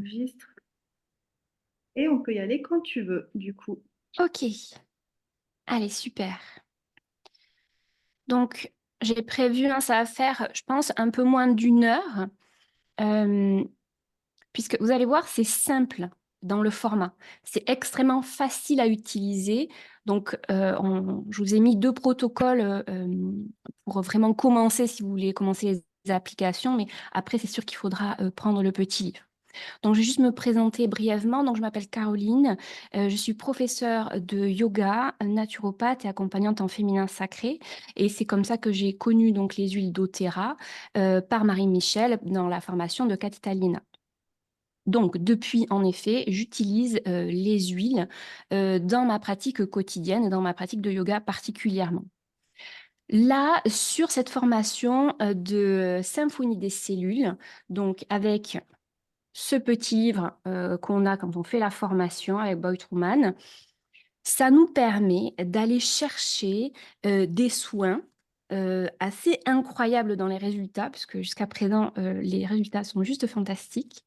enregistre. Et on peut y aller quand tu veux, du coup. Ok, allez, super. Donc, j'ai prévu, hein, ça va faire, je pense, un peu moins d'1 heure, euh, puisque vous allez voir, c'est simple dans le format. C'est extrêmement facile à utiliser. Donc, je vous ai mis 2 protocoles pour vraiment commencer, si vous voulez commencer les applications, mais après, c'est sûr qu'il faudra prendre le petit livre. Donc, je vais juste me présenter brièvement. Donc, je m'appelle Caroline. Je suis professeure de yoga, naturopathe et accompagnante en féminin sacré. Et c'est comme ça que j'ai connu donc les huiles doTERRA par Marie-Michel dans la formation de Catalina. Donc, depuis, en effet, j'utilise les huiles dans ma pratique quotidienne, dans ma pratique de yoga particulièrement. Là, sur cette formation de symphonie des cellules, donc avec ce petit livre qu'on a quand on fait la formation avec Boyd Truman, ça nous permet d'aller chercher des soins assez incroyables dans les résultats, puisque jusqu'à présent, les résultats sont juste fantastiques,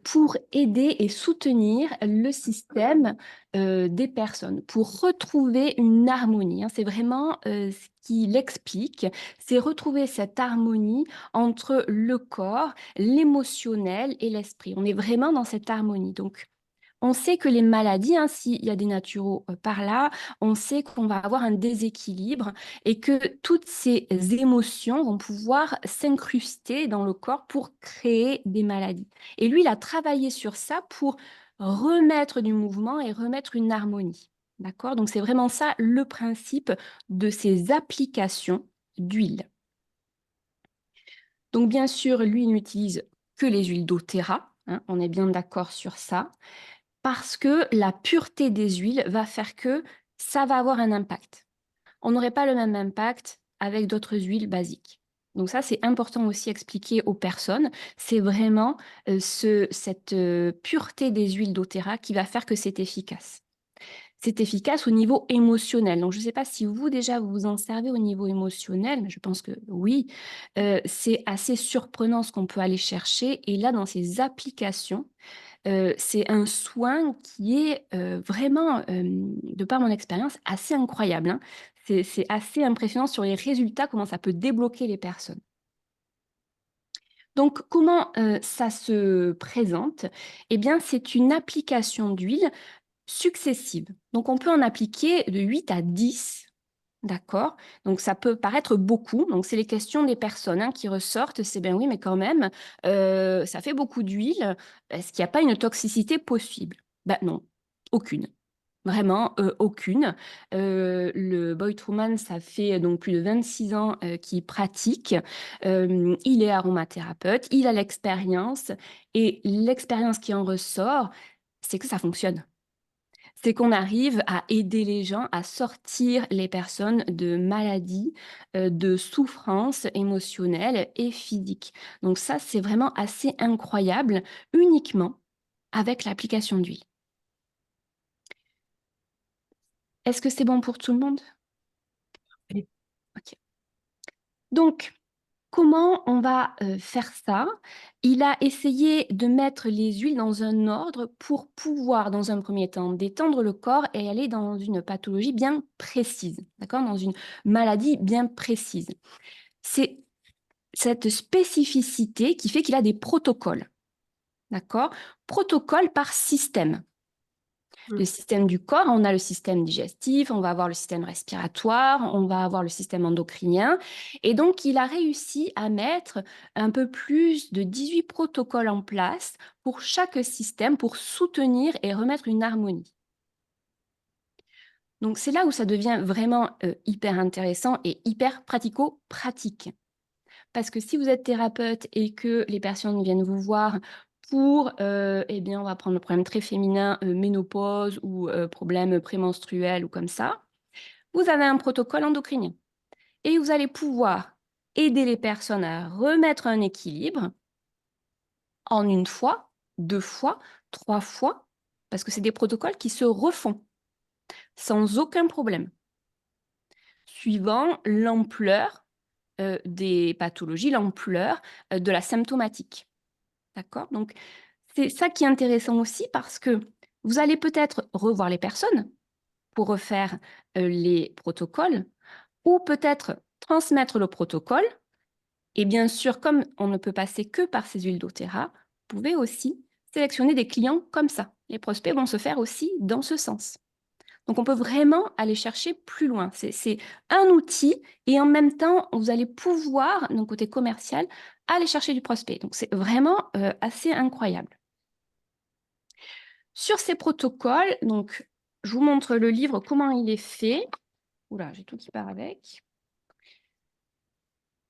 pour aider et soutenir le système des personnes, pour retrouver une harmonie, hein. C'est vraiment ce qui l'explique, c'est retrouver cette harmonie entre le corps, l'émotionnel et l'esprit. On est vraiment dans cette harmonie. Donc, on sait que les maladies, hein, s'il y a des naturaux par là, on sait qu'on va avoir un déséquilibre et que toutes ces émotions vont pouvoir s'incruster dans le corps pour créer des maladies. Et lui, il a travaillé sur ça pour remettre du mouvement et remettre une harmonie. D'accord? Donc, c'est vraiment ça le principe de ces applications d'huile. Donc, bien sûr, lui, il n'utilise que les huiles doTERRA, hein, on est bien d'accord sur ça, parce que la pureté des huiles va faire que ça va avoir un impact. On n'aurait pas le même impact avec d'autres huiles basiques. Donc ça, c'est important aussi à expliquer aux personnes. C'est vraiment cette pureté des huiles doTERRA qui va faire que c'est efficace. C'est efficace au niveau émotionnel. Donc, je ne sais pas si vous, déjà, vous vous en servez au niveau émotionnel, mais je pense que oui. C'est assez surprenant ce qu'on peut aller chercher. Et là, dans ces applications, c'est un soin qui est vraiment, de par mon expérience, assez incroyable, hein. C'est assez impressionnant sur les résultats, comment ça peut débloquer les personnes. Donc, comment ça se présente? Eh bien, c'est une application d'huile successive. Donc, on peut en appliquer de 8 à 10. D'accord? Donc, ça peut paraître beaucoup. Donc, c'est les questions des personnes, hein, qui ressortent. C'est bien oui, mais quand même, ça fait beaucoup d'huile. Est-ce qu'il n'y a pas une toxicité possible? Ben non, aucune. Vraiment, aucune. Le Boyd Truman, ça fait donc plus de 26 ans qu'il pratique. Il est aromathérapeute, il a l'expérience. Et l'expérience qui en ressort, c'est que ça fonctionne. C'est qu'on arrive à aider les gens à sortir les personnes de maladies, de souffrances émotionnelles et physiques. Donc ça, c'est vraiment assez incroyable, uniquement avec l'application d'huile. Est-ce que c'est bon pour tout le monde? Oui. Ok. Donc, comment on va faire ça? Il a essayé de mettre les huiles dans un ordre pour pouvoir, dans un premier temps, détendre le corps et aller dans une pathologie bien précise, d'accord? Dans une maladie bien précise. C'est cette spécificité qui fait qu'il a des protocoles, d'accord? Protocole par système. Le système du corps, on a le système digestif, on va avoir le système respiratoire, on va avoir le système endocrinien. Et donc, il a réussi à mettre un peu plus de 18 protocoles en place pour chaque système, pour soutenir et remettre une harmonie. Donc, c'est là où ça devient vraiment hyper intéressant et hyper pratico-pratique. Parce que si vous êtes thérapeute et que les personnes viennent vous voir pour, eh bien, on va prendre le problème très féminin, ménopause ou problème prémenstruel ou comme ça, vous avez un protocole endocrinien. Et vous allez pouvoir aider les personnes à remettre un équilibre en 1 fois, 2 fois, 3 fois, parce que c'est des protocoles qui se refont sans aucun problème, suivant l'ampleur des pathologies, l'ampleur de la symptomatique. D'accord? Donc, c'est ça qui est intéressant aussi parce que vous allez peut-être revoir les personnes pour refaire les protocoles ou peut-être transmettre le protocole. Et bien sûr, comme on ne peut passer que par ces huiles doTERRA, vous pouvez aussi sélectionner des clients comme ça. Les prospects vont se faire aussi dans ce sens. Donc, on peut vraiment aller chercher plus loin. C'est un outil et en même temps, vous allez pouvoir, d'un côté commercial, aller chercher du prospect. Donc, c'est vraiment assez incroyable. Sur ces protocoles, donc, je vous montre le livre, comment il est fait. Oula, j'ai tout qui part avec.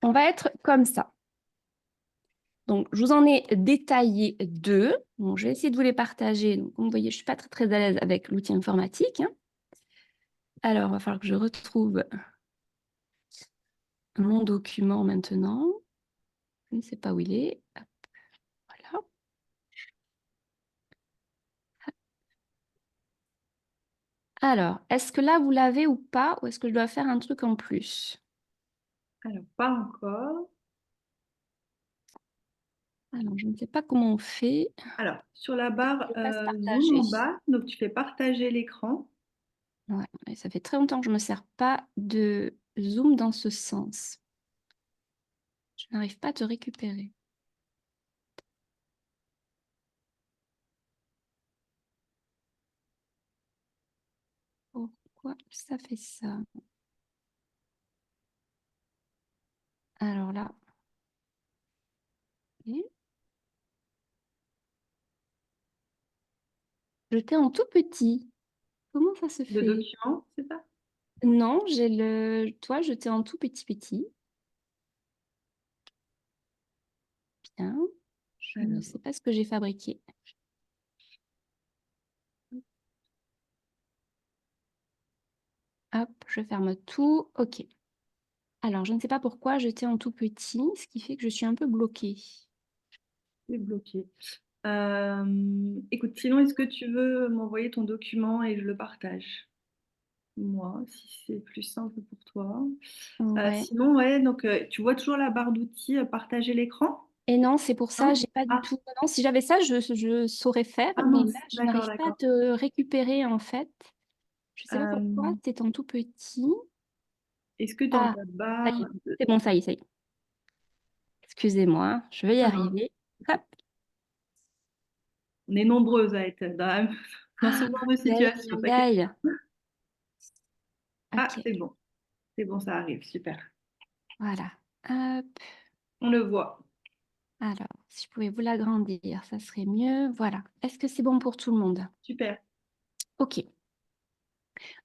On va être comme ça. Donc, je vous en ai détaillé 2. Donc, je vais essayer de vous les partager. Donc, comme vous voyez, je ne suis pas très à l'aise avec l'outil informatique, hein. Alors, il va falloir que je retrouve mon document maintenant. Je ne sais pas où il est. Hop, voilà. Alors, est-ce que là, vous l'avez ou pas? Ou est-ce que je dois faire un truc en plus? Alors, pas encore. Alors, je ne sais pas comment on fait. Alors, sur la barre Je passe Zoom partager. en bas, donc tu fais partager l'écran. Ouais, et ça fait très longtemps que je ne me sers pas de Zoom dans ce sens. Je n'arrive pas à te récupérer. Pourquoi ça fait ça? Alors là, ok. J'étais en tout petit. Comment ça se Le fait? document, c'est ça? Non, j'ai le... Toi, j'étais en tout petit petit. Bien. Je ne Alors, sais pas ce que j'ai fabriqué. Hop, je ferme tout. OK. Alors, je ne sais pas pourquoi j'étais en tout petit, ce qui fait que je suis un peu bloquée. c'est bloqué. Écoute, sinon, est-ce que tu veux m'envoyer ton document et je le partage? Moi, si c'est plus simple pour toi. Ouais. Sinon, ouais, donc tu vois toujours la barre d'outils, partager l'écran? Et non, c'est pour ça, Non? j'ai pas du Ah, tout. Non, si j'avais ça, je saurais faire, ah mais mince, là, je d'accord, n'arrive pas à d'accord. te récupérer en fait. Je sais pas pourquoi, Euh, c'est en tout petit. Est-ce que dans Ah, ta ça barre... y est. C'est bon, ça y est, ça y est. Excusez-moi, je vais y Alors, arriver. Hop. on est nombreuses à être dans ce Ah, genre de aïe, situation, aïe, t'inquiète aïe. pas. Ah, Ok, c'est bon, ça arrive, super. voilà. Hop. On le voit, Alors, si je pouvais vous l'agrandir, ça serait mieux. Voilà. Est-ce que c'est bon pour tout le monde? super. Ok.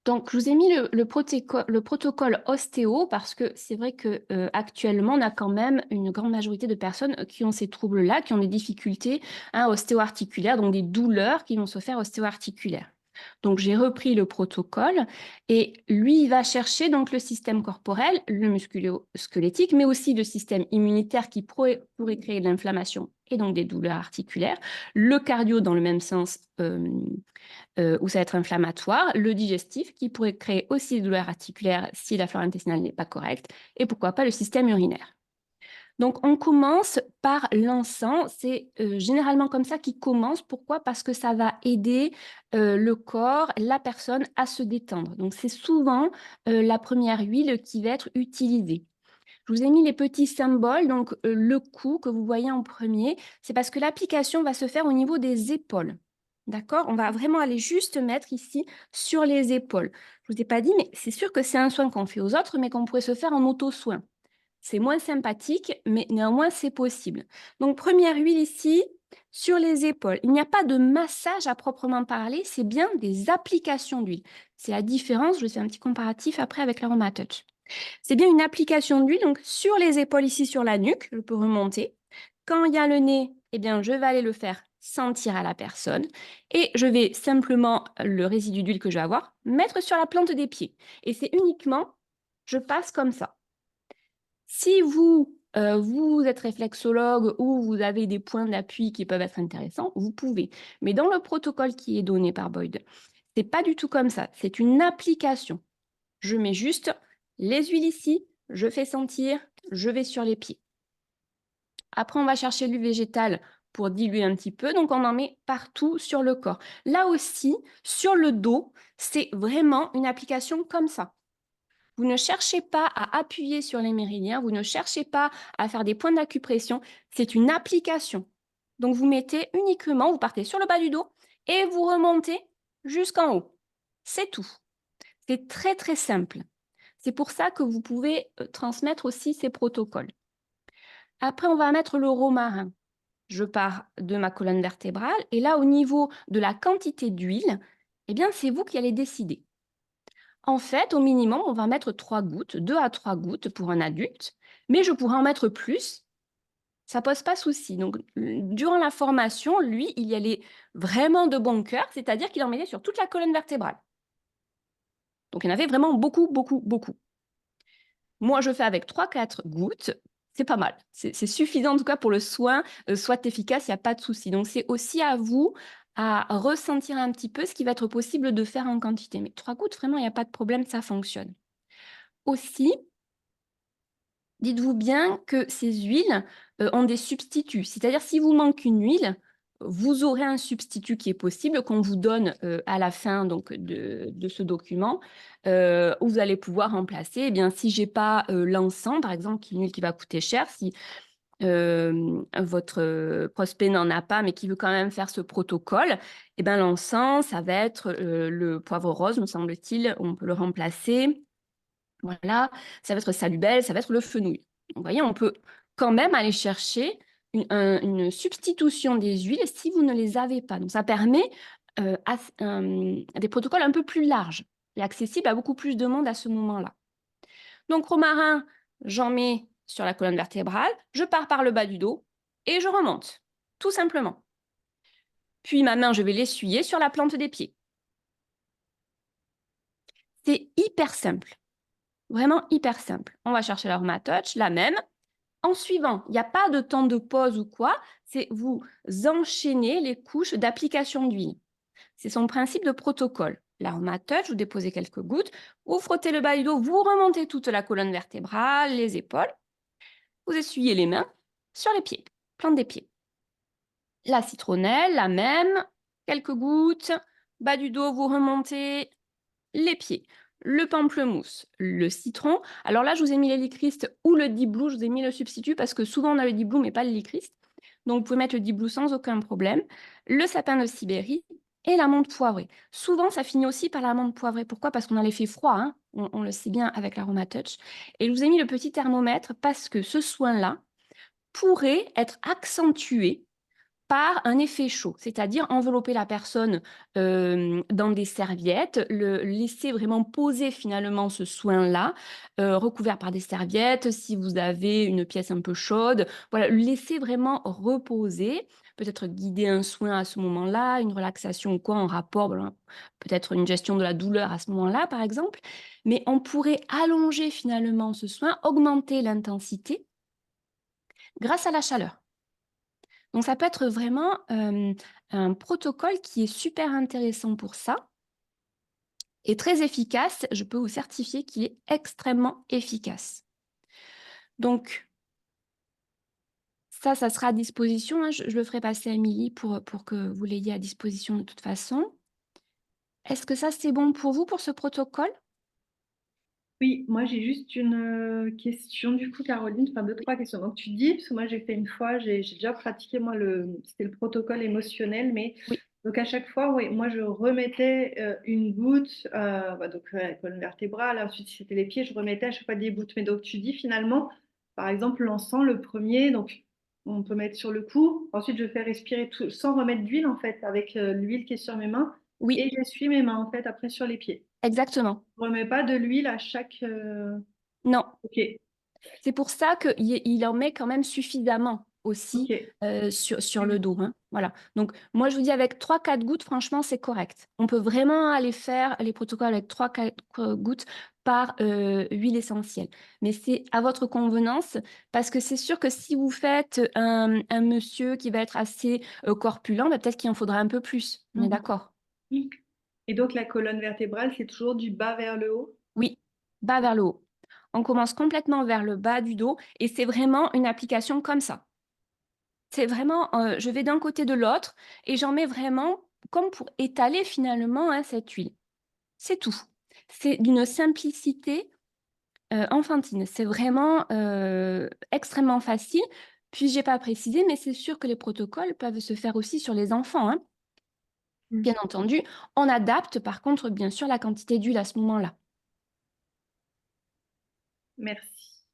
Donc, je vous ai mis le protocole ostéo parce que c'est vrai que actuellement, on a quand même une grande majorité de personnes qui ont ces troubles-là, qui ont des difficultés ostéo-articulaires, donc des douleurs qui vont se faire ostéo-articulaires. Donc, j'ai repris le protocole et lui, il va chercher donc le système corporel, le musculo-squelettique, mais aussi le système immunitaire qui pourrait créer de l'inflammation et donc des douleurs articulaires, le cardio dans le même sens, où ça va être inflammatoire, le digestif qui pourrait créer aussi des douleurs articulaires si la flore intestinale n'est pas correcte, et pourquoi pas le système urinaire. Donc, on commence par l'encens. C'est généralement comme ça qu'il commence. Pourquoi? Parce que ça va aider le corps, la personne à se détendre. Donc, c'est souvent la première huile qui va être utilisée. Je vous ai mis les petits symboles. Donc, le cou que vous voyez en premier, c'est parce que l'application va se faire au niveau des épaules. D'accord? On va vraiment aller juste mettre ici sur les épaules. Je ne vous ai pas dit, mais c'est sûr que c'est un soin qu'on fait aux autres, mais qu'on pourrait se faire en auto-soin. C'est moins sympathique, mais néanmoins, c'est possible. Donc, première huile ici, sur les épaules. Il n'y a pas de massage à proprement parler, c'est bien des applications d'huile. C'est la différence, je fais un petit comparatif après avec l'Aroma Touch. C'est bien une application d'huile, donc sur les épaules ici, sur la nuque, je peux remonter. Quand il y a le nez, eh bien, je vais aller le faire sentir à la personne et je vais simplement, le résidu d'huile que je vais avoir, mettre sur la plante des pieds. Et c'est uniquement, je passe comme ça. Si vous êtes réflexologue ou vous avez des points d'appui qui peuvent être intéressants, vous pouvez. Mais dans le protocole qui est donné par Boyd, c'est pas du tout comme ça. C'est une application. Je mets juste les huiles ici, je fais sentir, je vais sur les pieds. Après, on va chercher l'huile végétale pour diluer un petit peu. Donc, on en met partout sur le corps. Là aussi, sur le dos, c'est vraiment une application comme ça. Vous ne cherchez pas à appuyer sur les méridiens, vous ne cherchez pas à faire des points d'acupression, c'est une application. Donc, vous mettez uniquement, vous partez sur le bas du dos et vous remontez jusqu'en haut. C'est tout. C'est très, très simple. C'est pour ça que vous pouvez transmettre aussi ces protocoles. Après, on va mettre le romarin. Je pars de ma colonne vertébrale et là, au niveau de la quantité d'huile, eh bien, c'est vous qui allez décider. En fait, au minimum, on va mettre 3 gouttes, 2 à 3 gouttes pour un adulte, mais je pourrais en mettre plus, ça pose pas souci. Donc, durant la formation, lui, il y allait vraiment de bon cœur, c'est-à-dire qu'il en mettait sur toute la colonne vertébrale. Donc, il y en avait vraiment beaucoup, beaucoup, beaucoup. Moi, je fais avec 3-4 gouttes. C'est pas mal. C'est suffisant, en tout cas, pour le soin soit efficace, il n'y a pas de souci. Donc, c'est aussi à vous à ressentir un petit peu ce qui va être possible de faire en quantité. Mais 3 gouttes, vraiment, il n'y a pas de problème, ça fonctionne. Aussi, dites-vous bien que ces huiles ont des substituts. C'est-à-dire, si vous manque une huile, vous aurez un substitut qui est possible qu'on vous donne à la fin donc, de ce document, où vous allez pouvoir remplacer. Eh bien, si je n'ai pas l'encens, par exemple, qui est une huile qui va coûter cher, si votre prospect n'en a pas, mais qui veut quand même faire ce protocole, eh bien, l'encens, ça va être le poivre rose, me semble-t-il, on peut le remplacer. Voilà, ça va être salubelle, ça va être le fenouil. Donc, vous voyez, on peut quand même aller chercher une substitution des huiles si vous ne les avez pas. Donc, ça permet à des protocoles un peu plus larges et accessibles à beaucoup plus de monde à ce moment-là. Donc, romarin, j'en mets sur la colonne vertébrale, je pars par le bas du dos et je remonte, tout simplement. Puis, ma main, je vais l'essuyer sur la plante des pieds. C'est hyper simple, vraiment hyper simple. On va chercher l'AromaTouch, la même. En suivant, il n'y a pas de temps de pause ou quoi, c'est vous enchaînez les couches d'application d'huile. C'est son principe de protocole. L'AromaTouch, vous déposez quelques gouttes, vous frottez le bas du dos, vous remontez toute la colonne vertébrale, les épaules, vous essuyez les mains sur les pieds, plante des pieds. La citronnelle, la même, quelques gouttes, bas du dos, vous remontez les pieds. Le pamplemousse, le citron. Alors là, je vous ai mis les licristes ou le Deep Blue, je vous ai mis le substitut parce que souvent on a le Deep Blue mais pas le licriste. Donc vous pouvez mettre le Deep Blue sans aucun problème. Le sapin de Sibérie et la menthe poivrée. Souvent, ça finit aussi par la menthe poivrée. Pourquoi? Parce qu'on a l'effet froid, hein, on le sait bien avec l'AromaTouch. Et je vous ai mis le petit thermomètre parce que ce soin-là pourrait être accentué par un effet chaud, c'est-à-dire envelopper la personne dans des serviettes, le laisser vraiment poser finalement ce soin-là, recouvert par des serviettes, si vous avez une pièce un peu chaude, voilà, laisser vraiment reposer, peut-être guider un soin à ce moment-là, une relaxation ou quoi en rapport, voilà, peut-être une gestion de la douleur à ce moment-là par exemple, mais on pourrait allonger finalement ce soin, augmenter l'intensité grâce à la chaleur. Donc, ça peut être vraiment un protocole qui est super intéressant pour ça et très efficace. Je peux vous certifier qu'il est extrêmement efficace. Donc, ça sera à disposition, hein. Je le ferai passer à Émilie pour que vous l'ayez à disposition de toute façon. Est-ce que ça, c'est bon pour vous pour ce protocole? Oui, moi j'ai juste une question du coup, Caroline, enfin deux, trois questions. Donc tu dis, parce que moi j'ai fait une fois, j'ai déjà pratiqué moi c'était le protocole émotionnel, mais Oui, donc à chaque fois, oui, moi je remettais une goutte, donc la colonne vertébrale, ensuite si c'était les pieds, je remettais à chaque fois des gouttes. Mais donc tu dis finalement, par exemple l'encens, le premier, donc on peut mettre sur le cou, ensuite je fais respirer tout, sans remettre d'huile en fait, avec l'huile qui est sur mes mains, oui, et j'essuie mes mains en fait après sur les pieds. exactement. Je remets pas de l'huile à chaque. Non, Ok, c'est pour ça qu'il en met quand même suffisamment aussi ok. sur le dos, hein. Voilà. Donc, moi, je vous dis, avec 3-4 gouttes, franchement, c'est correct. On peut vraiment aller faire les protocoles avec 3-4 gouttes par huile essentielle. Mais c'est à votre convenance, parce que c'est sûr que si vous faites un monsieur qui va être assez corpulent, bah, peut-être qu'il en faudra un peu plus. On est Mhm. d'accord? Et donc la colonne vertébrale, c'est toujours du bas vers le haut? Oui, bas vers le haut. On commence complètement vers le bas du dos et c'est vraiment une application comme ça. C'est vraiment, je vais d'un côté de l'autre et j'en mets vraiment comme pour étaler finalement, hein, cette huile. C'est tout. C'est d'une simplicité, enfantine. C'est vraiment, extrêmement facile. Puis j'ai pas précisé, mais c'est sûr que les protocoles peuvent se faire aussi sur les enfants, hein. Mmh. Bien entendu, on adapte par contre, bien sûr, la quantité d'huile à ce moment-là. Merci.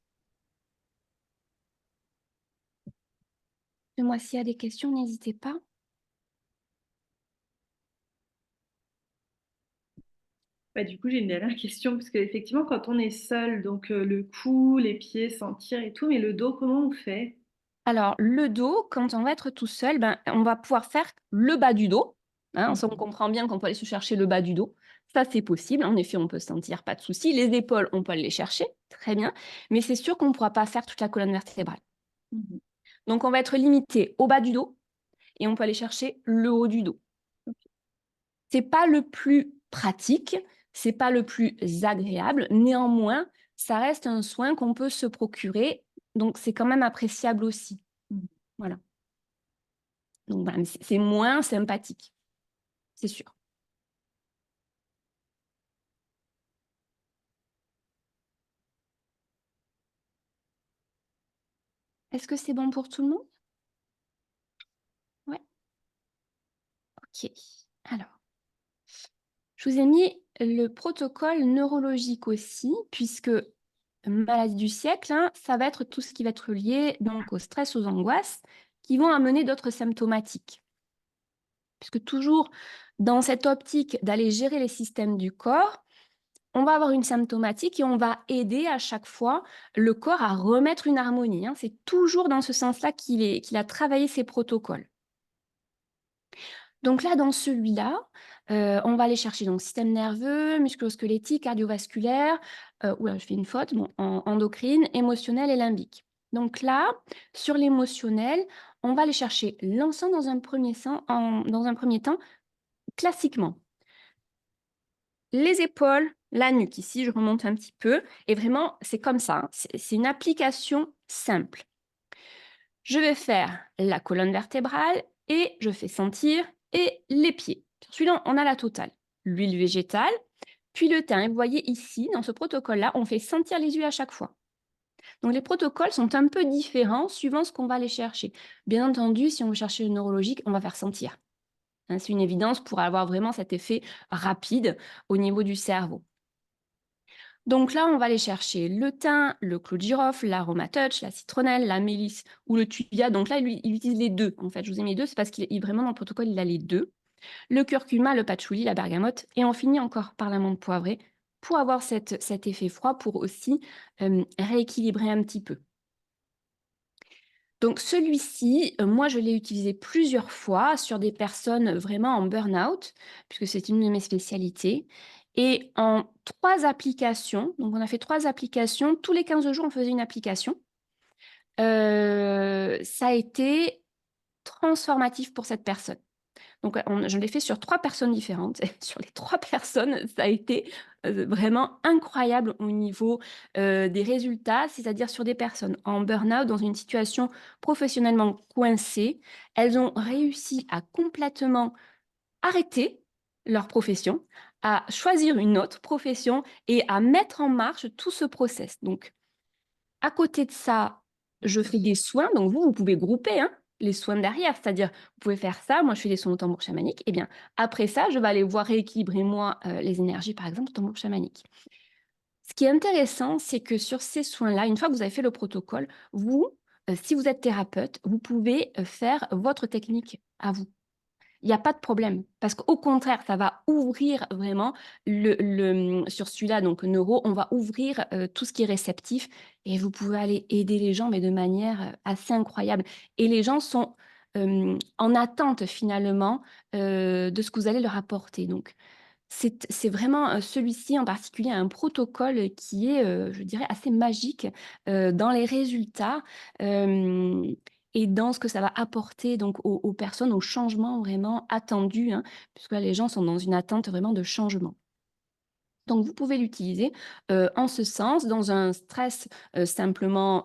Et moi, s'il y a des questions, n'hésitez pas. Bah, du coup, j'ai une dernière question parce qu'effectivement, quand on est seul, donc le cou, les pieds, sentir et tout, mais le dos, comment on fait? Alors, le dos, quand on va être tout seul, ben, on va pouvoir faire le bas du dos, hein. Mmh. Ça, on comprend bien qu'on peut aller se chercher le bas du dos. Ça, c'est possible. En effet, on peut se sentir, pas de souci. Les épaules, on peut aller les chercher, très bien. Mais c'est sûr qu'on ne pourra pas faire toute la colonne vertébrale. Mmh. Donc, on va être limité au bas du dos et on peut aller chercher le haut du dos. C'est pas le plus pratique, c'est pas le plus agréable. Néanmoins, ça reste un soin qu'on peut se procurer. Donc, c'est quand même appréciable aussi. Mmh. Voilà. Donc, voilà, mais c'est moins sympathique, c'est sûr. Est-ce que c'est bon pour tout le monde? Ouais. Ok. Alors, je vous ai mis le protocole neurologique aussi, puisque maladie du siècle, hein, ça va être tout ce qui va être lié donc au stress, aux angoisses, qui vont amener d'autres symptomatiques. Puisque toujours dans cette optique d'aller gérer les systèmes du corps, on va avoir une symptomatique et on va aider à chaque fois le corps à remettre une harmonie, hein. C'est toujours dans ce sens-là qu'il a travaillé ses protocoles. Donc là, dans celui-là, on va aller chercher donc système nerveux, musculo-squelettique, cardiovasculaire, ouh je fais une faute, bon, endocrine, émotionnel et limbique. Donc là, sur l'émotionnel, on va aller chercher l'ensemble dans un premier temps, classiquement. Les épaules, la nuque, ici je remonte un petit peu et vraiment c'est comme ça, hein, c'est une application simple. Je vais faire la colonne vertébrale et je fais sentir et les pieds. Sur celui-là, on a la totale. L'huile végétale, puis le thym. Et vous voyez ici, dans ce protocole-là, on fait sentir les huiles à chaque fois. Donc les protocoles sont un peu différents suivant ce qu'on va aller chercher. Bien entendu, si on veut chercher le neurologique, on va faire sentir, hein. C'est une évidence pour avoir vraiment cet effet rapide au niveau du cerveau. Donc là, on va aller chercher le thym, le clou de girofle, l'aroma touch, la citronnelle, la mélisse ou le thuya. Donc là, il utilise les deux. En fait, je vous ai mis les deux, c'est parce qu'il vraiment dans le protocole, il a les deux. Le curcuma, le patchouli, la bergamote. Et on finit encore par la menthe poivrée pour avoir cet effet froid, pour aussi rééquilibrer un petit peu. Donc celui-ci, moi je l'ai utilisé plusieurs fois sur des personnes vraiment en burn-out, puisque c'est une de mes spécialités. Et en 3 applications, donc on a fait 3 applications, tous les 15 jours on faisait une application. Ça a été transformatif pour cette personne. Donc, je l'ai fait sur 3 personnes différentes. Et sur les 3 personnes, ça a été, vraiment incroyable au niveau, des résultats. C'est-à-dire sur des personnes en burn-out, dans une situation professionnellement coincée, elles ont réussi à complètement arrêter leur profession, à choisir une autre profession et à mettre en marche tout ce process. Donc à côté de ça, je fais des soins, donc vous pouvez grouper, hein, les soins derrière, c'est-à-dire, vous pouvez faire ça, moi je fais des soins au tambour chamanique et bien après ça, je vais aller voir rééquilibrer moi, les énergies, par exemple, au tambour chamanique. Ce qui est intéressant, c'est que sur ces soins-là, une fois que vous avez fait le protocole, vous, si vous êtes thérapeute, vous pouvez, faire votre technique à vous. Il y a pas de problème parce qu'au contraire, ça va ouvrir vraiment sur celui-là, donc neuro, on va ouvrir, tout ce qui est réceptif et vous pouvez aller aider les gens, mais de manière, assez incroyable et les gens sont, en attente finalement, de ce que vous allez leur apporter donc c'est vraiment, celui-ci en particulier un protocole qui est, je dirais assez magique, dans les résultats, hem et dans ce que ça va apporter donc aux personnes, aux changements vraiment attendus, hein, puisque là, les gens sont dans une attente vraiment de changement. Donc vous pouvez l'utiliser, en ce sens, dans un stress, simplement,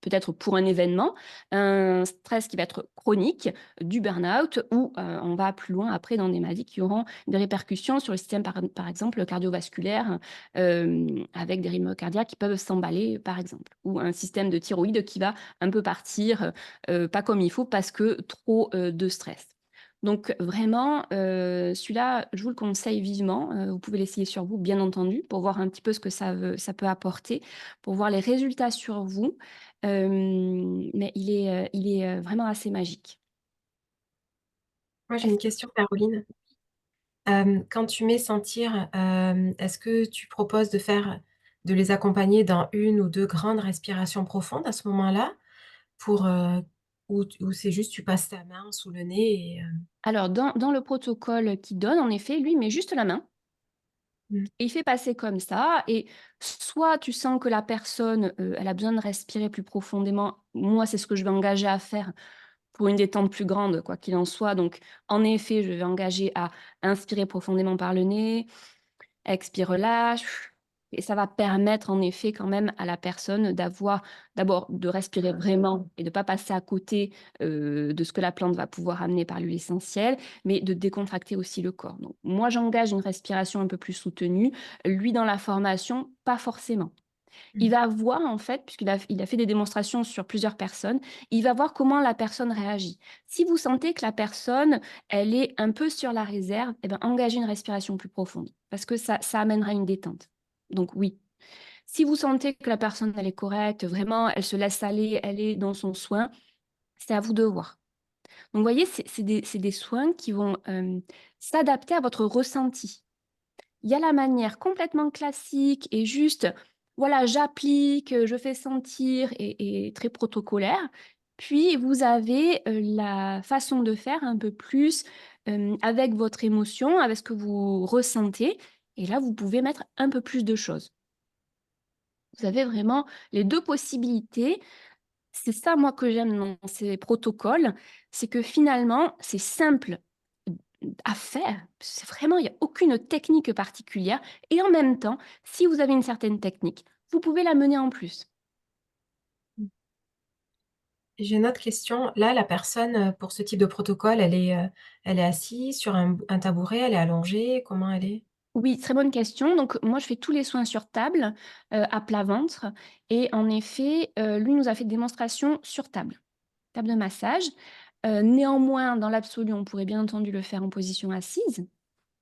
peut-être pour un événement, un stress qui va être chronique, du burn-out, ou on va plus loin après dans des maladies qui auront des répercussions sur le système, par exemple, cardiovasculaire, avec des rythmes cardiaques qui peuvent s'emballer, par exemple, ou un système de thyroïde qui va un peu partir, pas comme il faut parce que trop de stress. Donc vraiment, celui-là, je vous le conseille vivement. Vous pouvez l'essayer sur vous, bien entendu, pour voir un petit peu ce que ça peut apporter, pour voir les résultats sur vous. Mais il est vraiment assez magique. Moi, j'ai une question, Caroline. Quand tu mets sentir, est-ce que tu proposes de les accompagner dans une ou deux grandes respirations profondes à ce moment-là, pour, ou c'est juste tu passes ta main sous le nez et Alors, dans le protocole qu'il donne, en effet, lui, il met juste la main. mmh, Et il fait passer comme ça, et soit tu sens que la personne, elle a besoin de respirer plus profondément. Moi, c'est ce que je vais engager à faire pour une détente plus grande, quoi qu'il en soit. Donc, en effet, je vais engager à inspirer profondément par le nez, expire, relâche. Et ça va permettre en effet quand même à la personne d'avoir, d'abord de respirer vraiment et de ne pas passer à côté de ce que la plante va pouvoir amener par l'huile essentielle, mais de décontracter aussi le corps. Donc moi, j'engage une respiration un peu plus soutenue. Lui, dans la formation, pas forcément. Il mmh, va voir, en fait, il a fait des démonstrations sur plusieurs personnes, il va voir comment la personne réagit. Si vous sentez que la personne, elle est un peu sur la réserve, eh ben, engagez une respiration plus profonde, parce que ça amènera une détente. Donc oui. Si vous sentez que la personne, elle est correcte, vraiment, elle se laisse aller, elle est dans son soin, c'est à vous de voir. Donc, vous voyez, c'est des soins qui vont s'adapter à votre ressenti. Il y a la manière complètement classique et juste, voilà, j'applique, je fais sentir, et très protocolaire. Puis vous avez la façon de faire un peu plus avec votre émotion, avec ce que vous ressentez. Et là, vous pouvez mettre un peu plus de choses. Vous avez vraiment les deux possibilités. C'est ça, moi, que j'aime dans ces protocoles, c'est que finalement, c'est simple à faire. C'est vraiment, il n'y a aucune technique particulière. Et en même temps, si vous avez une certaine technique, vous pouvez la mener en plus. mmh. J'ai une autre question. Là, la personne, pour ce type de protocole, elle est assise sur un tabouret, elle est allongée, comment elle est? Oui, très bonne question. Donc, moi, je fais tous les soins sur table, à plat ventre. Et en effet, lui nous a fait des démonstrations sur table, table de massage. Néanmoins, dans l'absolu, on pourrait bien entendu le faire en position assise.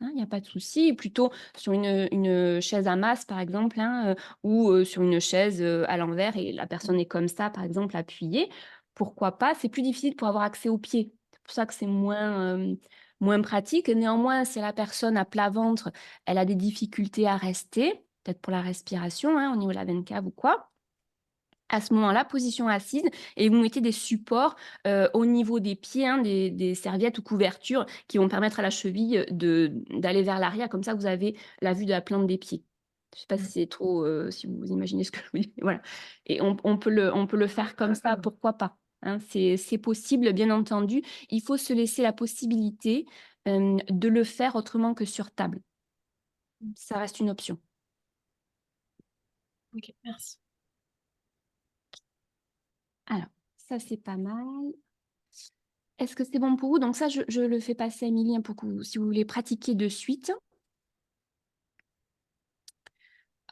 Hein, il n'y a pas de souci, plutôt sur une chaise à masse, par exemple, hein, ou sur une chaise à l'envers, et la personne est comme ça, par exemple, appuyée. Pourquoi pas? C'est plus difficile pour avoir accès aux pieds. C'est pour ça que c'est moins pratique. Néanmoins, si la personne à plat ventre, elle a des difficultés à rester, peut-être pour la respiration, hein, au niveau de la veine cave ou quoi, à ce moment-là, position assise, et vous mettez des supports au niveau des pieds, hein, des serviettes ou couvertures qui vont permettre à la cheville d'aller vers l'arrière. Comme ça, vous avez la vue de la plante des pieds. Je ne sais pas si Mmh, c'est trop, si vous imaginez ce que je veux dire. Voilà. Et on peut le faire comme ça, pourquoi pas, hein. C'est possible, bien entendu. Il faut se laisser la possibilité de le faire autrement que sur table. Ça reste une option. OK, merci. Alors, ça, c'est pas mal. Est-ce que c'est bon pour vous? Donc ça, je le fais passer à Émilie, hein, pour que si vous voulez pratiquer de suite.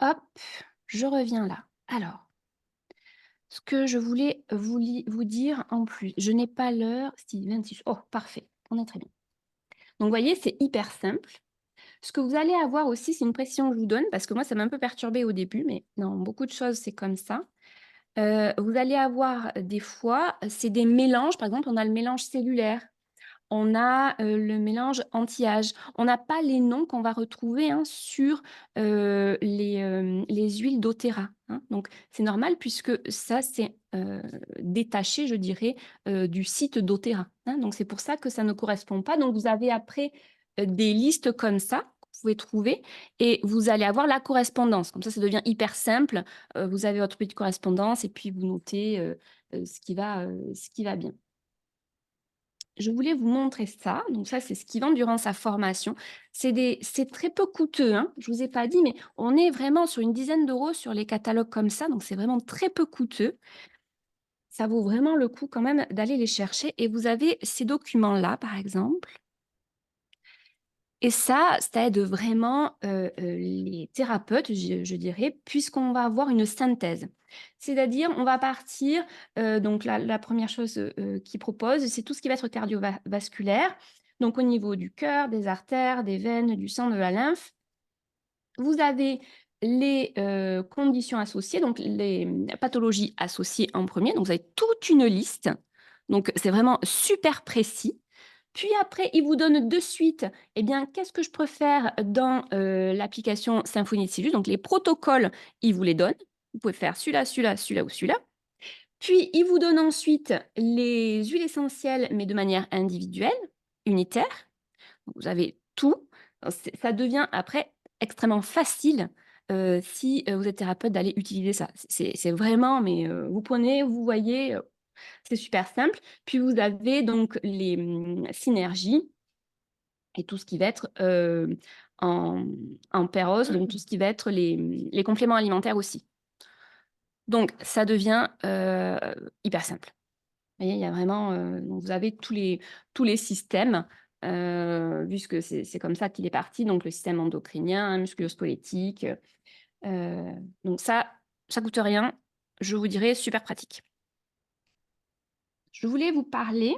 Hop, je reviens là. Alors, ce que je voulais vous dire en plus, je n'ai pas l'heure. Si, 26. Oh, parfait, on est très bien. Donc, vous voyez, c'est hyper simple. Ce que vous allez avoir aussi, c'est une précision que je vous donne, parce que moi, ça m'a un peu perturbée au début, mais dans beaucoup de choses, c'est comme ça. Vous allez avoir des fois, c'est des mélanges. Par exemple, on a le mélange cellulaire. On a le mélange anti-âge. On n'a pas les noms qu'on va retrouver, hein, sur les huiles doTERRA, hein. Donc, c'est normal puisque ça, c'est détaché, je dirais, du site doTERRA, hein. Donc, c'est pour ça que ça ne correspond pas. Donc, vous avez après des listes comme ça que vous pouvez trouver, et vous allez avoir la correspondance. Comme ça devient hyper simple. Vous avez votre petite correspondance et puis vous notez ce qui va bien. Je voulais vous montrer ça. Donc ça, c'est ce qu'il vend durant sa formation. C'est très peu coûteux, hein. Je ne vous ai pas dit, mais on est vraiment sur une dizaine d'euros sur les catalogues comme ça. Donc c'est vraiment très peu coûteux. ça vaut vraiment le coup quand même d'aller les chercher. Et vous avez ces documents-là, par exemple. Et ça aide vraiment les thérapeutes, je dirais, puisqu'on va avoir une synthèse. C'est-à-dire, on va partir, donc la première chose qu'ils proposent, c'est tout ce qui va être cardiovasculaire, donc au niveau du cœur, des artères, des veines, du sang, de la lymphe. Vous avez les conditions associées, donc les pathologies associées en premier. Donc, vous avez toute une liste. Donc, c'est vraiment super précis. Puis après, il vous donne de suite, eh bien, qu'est-ce que je préfère dans l'application Symfony de Cellule. Donc, les protocoles, il vous les donne. Vous pouvez faire celui-là, celui-là, celui-là ou celui-là. Puis, il vous donne ensuite les huiles essentielles, mais de manière individuelle, unitaire. Vous avez tout. Ça devient après extrêmement facile si vous êtes thérapeute d'aller utiliser ça. C'est vraiment, mais vous prenez, vous voyez, c'est super simple. Puis vous avez donc les synergies et tout ce qui va être en pairos, donc tout ce qui va être les compléments alimentaires aussi. Donc ça devient hyper simple. Vous voyez, il y a vraiment, vous avez tous les systèmes, puisque c'est comme ça qu'il est parti, donc le système endocrinien, musculo-squelettique. Donc ça coûte rien, je vous dirais super pratique. Je voulais vous parler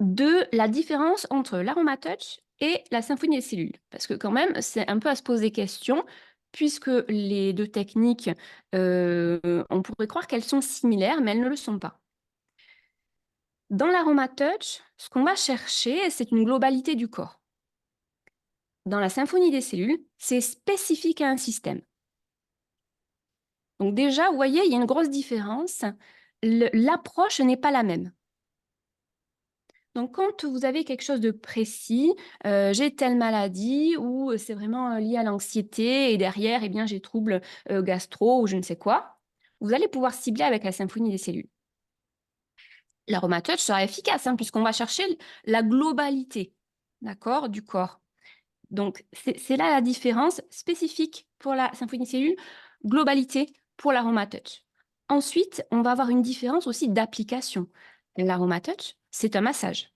de la différence entre l'AromaTouch et la symphonie des cellules, parce que quand même, c'est un peu à se poser question, puisque les deux techniques, on pourrait croire qu'elles sont similaires, mais elles ne le sont pas. Dans l'AromaTouch, ce qu'on va chercher, c'est une globalité du corps. Dans la symphonie des cellules, c'est spécifique à un système. Donc déjà, vous voyez, il y a une grosse différence. L'approche n'est pas la même. Donc quand vous avez quelque chose de précis, j'ai telle maladie ou c'est vraiment lié à l'anxiété et derrière, eh bien, j'ai troubles gastro ou je ne sais quoi, vous allez pouvoir cibler avec la symphonie des cellules. L'AromaTouch sera efficace puisqu'on va chercher la globalité, d'accord, du corps. Donc, c'est là la différence spécifique pour la symphonie cellule, globalité pour l'AromaTouch. Ensuite, on va avoir une différence aussi d'application. L'AromaTouch, c'est un massage.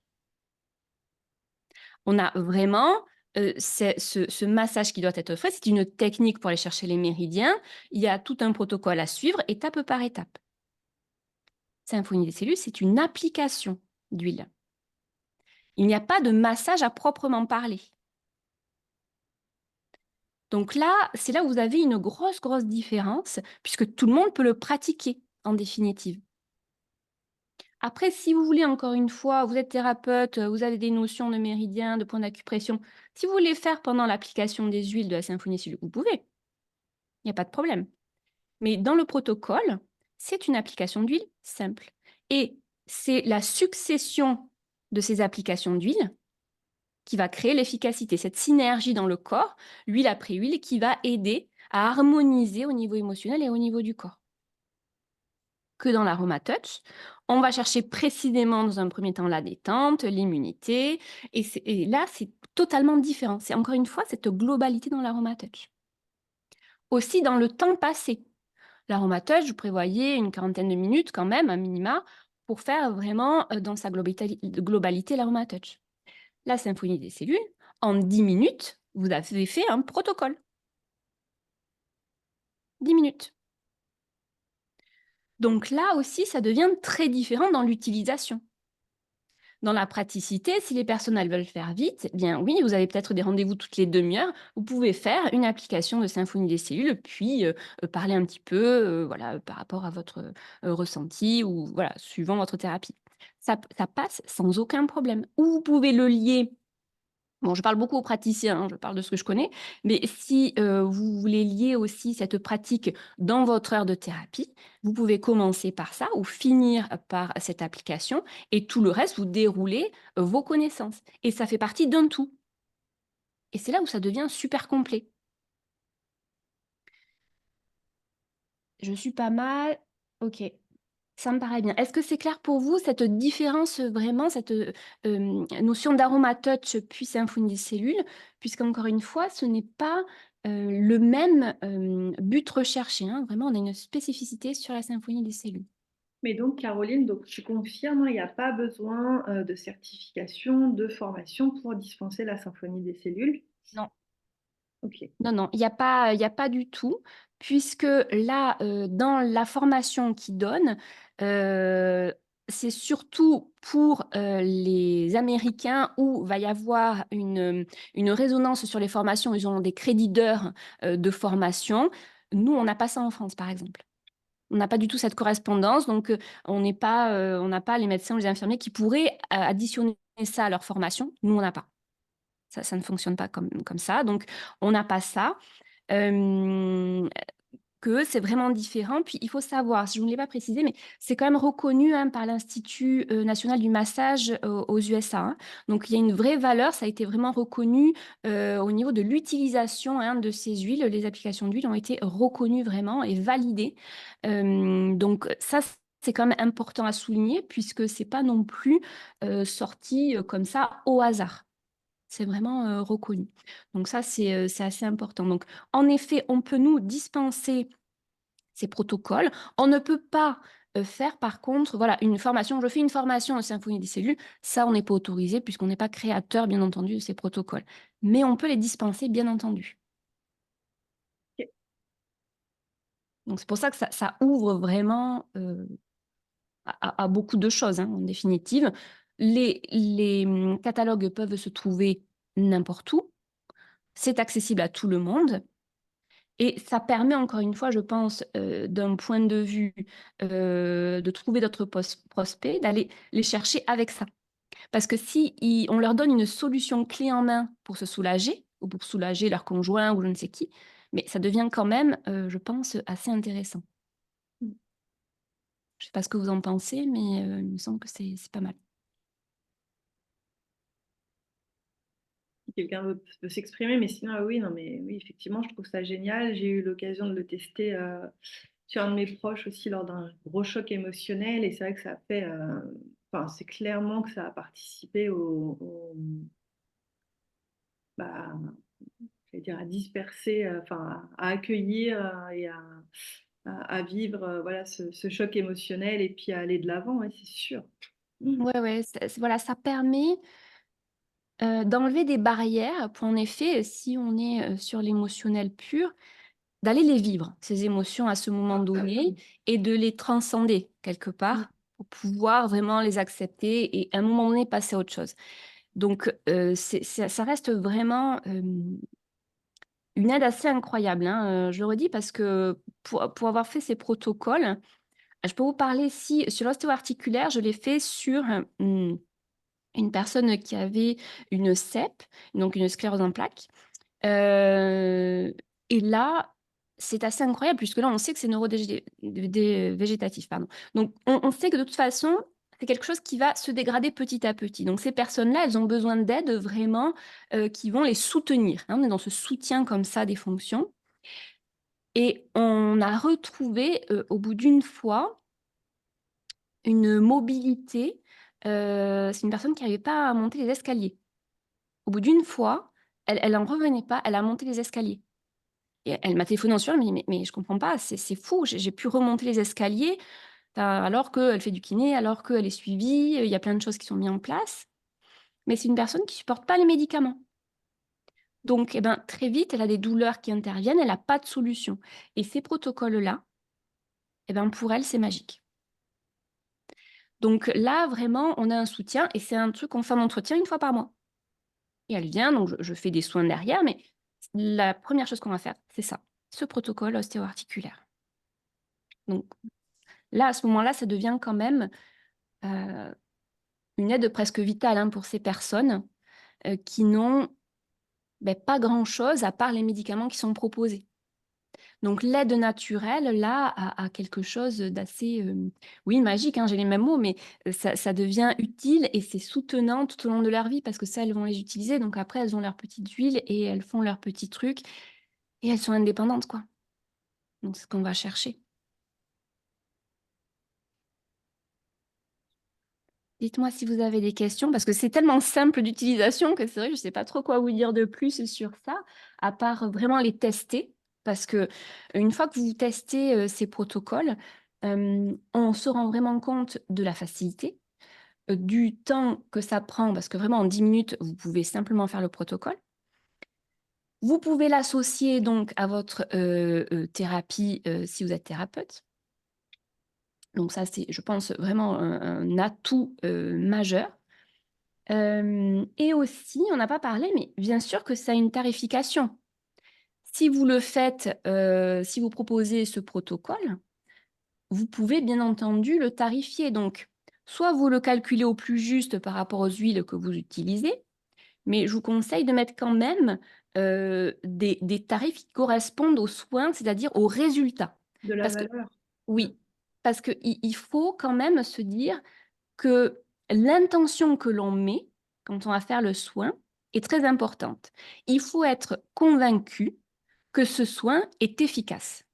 On a vraiment ce massage qui doit être fait. C'est une technique pour aller chercher les méridiens. Il y a tout un protocole à suivre, étape par étape. Symphonie des cellules, c'est une application d'huile. Il n'y a pas de massage à proprement parler. Donc là, c'est là où vous avez une grosse différence, puisque tout le monde peut le pratiquer, en définitive. Après, si vous voulez, encore une fois, vous êtes thérapeute, vous avez des notions de méridien, de points d'acupression, si vous voulez faire pendant l'application des huiles de la symphonie cellule, vous pouvez. Il n'y a pas de problème. Mais dans le protocole, c'est une application d'huile simple. Et c'est la succession de ces applications d'huile qui va créer l'efficacité, cette synergie dans le corps, huile après huile, qui va aider à harmoniser au niveau émotionnel et au niveau du corps. Que dans l'AromaTouch, on va chercher précisément dans un premier temps la détente, l'immunité, et là, c'est totalement différent. C'est encore une fois cette globalité dans l'AromaTouch. Aussi dans le temps passé. L'AromaTouch, vous prévoyez une quarantaine de minutes quand même, un minima, pour faire vraiment dans sa globalité l'AromaTouch. La symphonie des cellules, en 10 minutes, vous avez fait un protocole. 10 minutes. Donc là aussi, ça devient très différent dans l'utilisation. Dans la praticité, si les personnes elles veulent faire vite, eh bien oui, vous avez peut-être des rendez-vous toutes les demi-heures. Vous pouvez faire une application de symphonie des cellules, puis parler un petit peu, voilà, par rapport à votre ressenti ou voilà, suivant votre thérapie. Ça passe sans aucun problème. Ou vous pouvez le lier. Bon, je parle beaucoup aux praticiens, je parle de ce que je connais, mais si vous voulez lier aussi cette pratique dans votre heure de thérapie, vous pouvez commencer par ça ou finir par cette application et tout le reste, vous déroulez vos connaissances. Et ça fait partie d'un tout. Et c'est là où ça devient super complet. Je suis pas mal. Ok. Ça me paraît bien. Est-ce que c'est clair pour vous, cette différence vraiment, cette notion d'AromaTouch puis symphonie des cellules, puisqu'encore une fois, ce n'est pas le même but recherché. Vraiment, on a une spécificité sur la symphonie des cellules. Mais donc, Caroline, donc, tu confirmes, hein, il n'y a pas besoin de certification, de formation pour dispenser la symphonie des cellules. Non. Ok. Non, non, il y a pas du tout, puisque là, dans la formation qu'ils donnent, c'est surtout pour les Américains où va y avoir une résonance sur les formations, ils ont des crédits d'heures de formation. Nous, on n'a pas ça en France, par exemple. On n'a pas du tout cette correspondance, donc on n'a pas les médecins ou les infirmiers qui pourraient additionner ça à leur formation. Nous, on n'a pas. Ça ne fonctionne pas comme ça, donc on n'a pas ça. Euh, que c'est vraiment différent. Puis il faut savoir, je ne l'ai pas précisé, mais c'est quand même reconnu hein, par l'Institut national du massage aux USA. Hein. Donc il y a une vraie valeur, ça a été vraiment reconnu au niveau de l'utilisation hein, de ces huiles. Les applications d'huile ont été reconnues vraiment et validées. Donc ça, c'est quand même important à souligner puisque c'est pas non plus sorti comme ça au hasard. C'est vraiment reconnu. Donc ça, c'est assez important. Donc, en effet, on peut nous dispenser ces protocoles. On ne peut pas faire, par contre, voilà, une formation. Je fais une formation en symphonie des cellules. Ça, on n'est pas autorisé puisqu'on n'est pas créateur, bien entendu, de ces protocoles. Mais on peut les dispenser, bien entendu. Ok. Donc, c'est pour ça que ça ouvre vraiment à beaucoup de choses, hein, en définitive. Les catalogues peuvent se trouver n'importe où. C'est accessible à tout le monde. Et ça permet, encore une fois, je pense, d'un point de vue de trouver d'autres prospects, d'aller les chercher avec ça. Parce que si on leur donne une solution clé en main pour se soulager, ou pour soulager leur conjoint ou je ne sais qui, mais ça devient quand même, je pense, assez intéressant. Mm. Je ne sais pas ce que vous en pensez, mais il me semble que c'est pas mal. Si quelqu'un veut s'exprimer, mais sinon, oui, non, mais oui, effectivement, je trouve ça génial. J'ai eu l'occasion de le tester sur un de mes proches aussi lors d'un gros choc émotionnel, et c'est vrai que ça a fait, enfin, c'est clairement que ça a participé bah, j'allais dire, à disperser, enfin, à accueillir et à vivre, voilà, ce choc émotionnel et puis à aller de l'avant, ouais, c'est sûr. Mm. Ouais, ouais, voilà, ça permet d'enlever des barrières pour, en effet, si on est sur l'émotionnel pur, d'aller les vivre, ces émotions à ce moment donné, et de les transcender quelque Mm. part pour pouvoir vraiment les accepter et à un moment donné passer à autre chose. Donc, ça reste vraiment une aide assez incroyable, hein, je le redis parce que pour avoir fait ces protocoles, je peux vous parler si sur l'ostéo-articulaire, je l'ai fait sur une personne qui avait une CEP, donc une sclérose en plaques. Et là, c'est assez incroyable, puisque là, on sait que c'est neurovégétatif, pardon. Donc, on sait que de toute façon, c'est quelque chose qui va se dégrader petit à petit. Donc, ces personnes-là, elles ont besoin d'aide vraiment qui vont les soutenir. Hein. On est dans ce soutien comme ça des fonctions. Et on a retrouvé, au bout d'une fois, une mobilité. C'est une personne qui n'arrivait pas à monter les escaliers. Au bout d'une fois, elle n'en revenait pas, elle a monté les escaliers. Et elle m'a téléphoné en sueur, elle m'a dit, mais je comprends pas, c'est fou, j'ai pu remonter les escaliers alors qu'elle fait du kiné, alors qu'elle est suivie, il y a plein de choses qui sont mises en place. Mais c'est une personne qui supporte pas les médicaments. Donc, eh ben, très vite, elle a des douleurs qui interviennent, elle n'a pas de solution. Et ces protocoles-là, eh ben, pour elle, c'est magique. Donc là, vraiment, on a un soutien et c'est un truc qu'on fait en entretien une fois par mois. Et elle vient, donc je fais des soins derrière, mais la première chose qu'on va faire, c'est ça, ce protocole ostéo-articulaire. Donc là, à ce moment-là, ça devient quand même une aide presque vitale hein, pour ces personnes qui n'ont pas grand-chose à part les médicaments qui sont proposés. Donc l'aide naturelle, là, a quelque chose d'assez, oui, magique, hein, j'ai les mêmes mots, mais ça devient utile et c'est soutenant tout au long de leur vie parce que ça, elles vont les utiliser. Donc après, elles ont leur petite huile et elles font leurs petits trucs et elles sont indépendantes, quoi. Donc c'est ce qu'on va chercher. Dites-moi si vous avez des questions, parce que c'est tellement simple d'utilisation que c'est vrai que je ne sais pas trop quoi vous dire de plus sur ça, à part vraiment les tester. Parce que une fois que vous testez ces protocoles, on se rend vraiment compte de la facilité, du temps que ça prend, parce que vraiment en 10 minutes, vous pouvez simplement faire le protocole. Vous pouvez l'associer donc à votre thérapie si vous êtes thérapeute. Donc ça, c'est, je pense, vraiment un atout majeur. Et aussi, on n'a pas parlé, mais bien sûr que ça a une tarification. Si vous le faites, si vous proposez ce protocole, vous pouvez bien entendu le tarifier. Donc, soit vous le calculez au plus juste par rapport aux huiles que vous utilisez, mais je vous conseille de mettre quand même des tarifs qui correspondent aux soins, c'est-à-dire aux résultats. De la Parce que, valeur. oui, parce qu'il faut quand même se dire que l'intention que l'on met quand on va faire le soin est très importante. Il faut être convaincu que ce soin est efficace.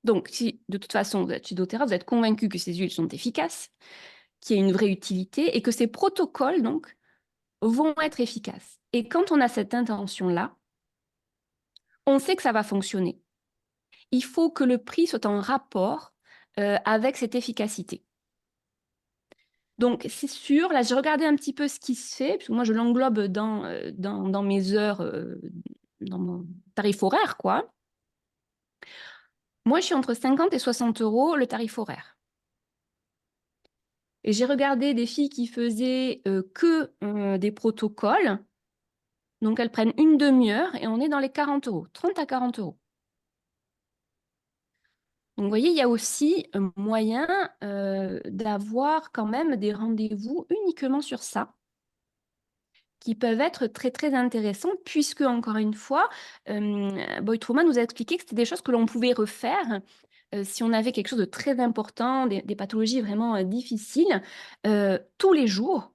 Donc, si de toute façon vous êtes chez doTERRA, vous êtes convaincu que ces huiles sont efficaces, qu'il y a une vraie utilité et que ces protocoles donc vont être efficaces. Et quand on a cette intention-là, on sait que ça va fonctionner. Il faut que le prix soit en rapport avec cette efficacité. Donc, c'est sûr, là, j'ai regardé un petit peu ce qui se fait, parce que moi, je l'englobe dans mes heures, dans mon tarif horaire, quoi. Moi, je suis entre 50 et 60 euros le tarif horaire. Et j'ai regardé des filles qui faisaient que des protocoles. Donc, elles prennent une demi-heure et on est dans les 40 euros, 30 à 40 euros. Donc, vous voyez, il y a aussi moyen d'avoir quand même des rendez-vous uniquement sur ça, qui peuvent être très, très intéressants, puisque, encore une fois, Boyd-Truman nous a expliqué que c'était des choses que l'on pouvait refaire si on avait quelque chose de très important, des pathologies vraiment difficiles, tous les jours,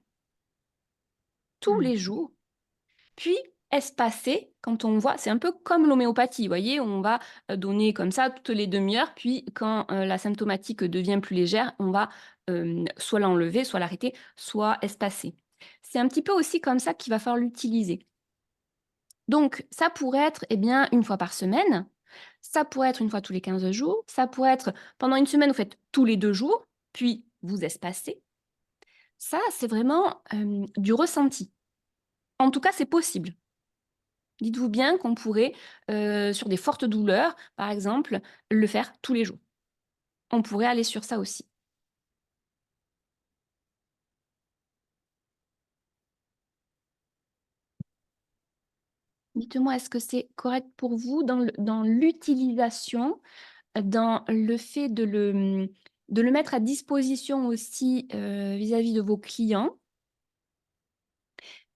puis espacer quand on voit, c'est un peu comme l'homéopathie, vous voyez, on va donner comme ça toutes les demi-heures, puis quand la symptomatique devient plus légère, on va soit l'enlever, soit l'arrêter, soit espacer. C'est un petit peu aussi comme ça qu'il va falloir l'utiliser. Donc, ça pourrait être eh bien, une fois par semaine, ça pourrait être une fois tous les 15 jours, ça pourrait être pendant une semaine, vous faites tous les 2 jours, puis vous espacez. Ça, c'est vraiment du ressenti. En tout cas, c'est possible. Dites-vous bien qu'on pourrait, sur des fortes douleurs, par exemple, le faire tous les jours. On pourrait aller sur ça aussi. Dites-moi, est-ce que c'est correct pour vous dans l'utilisation, dans le fait de le mettre à disposition aussi vis-à-vis de vos clients?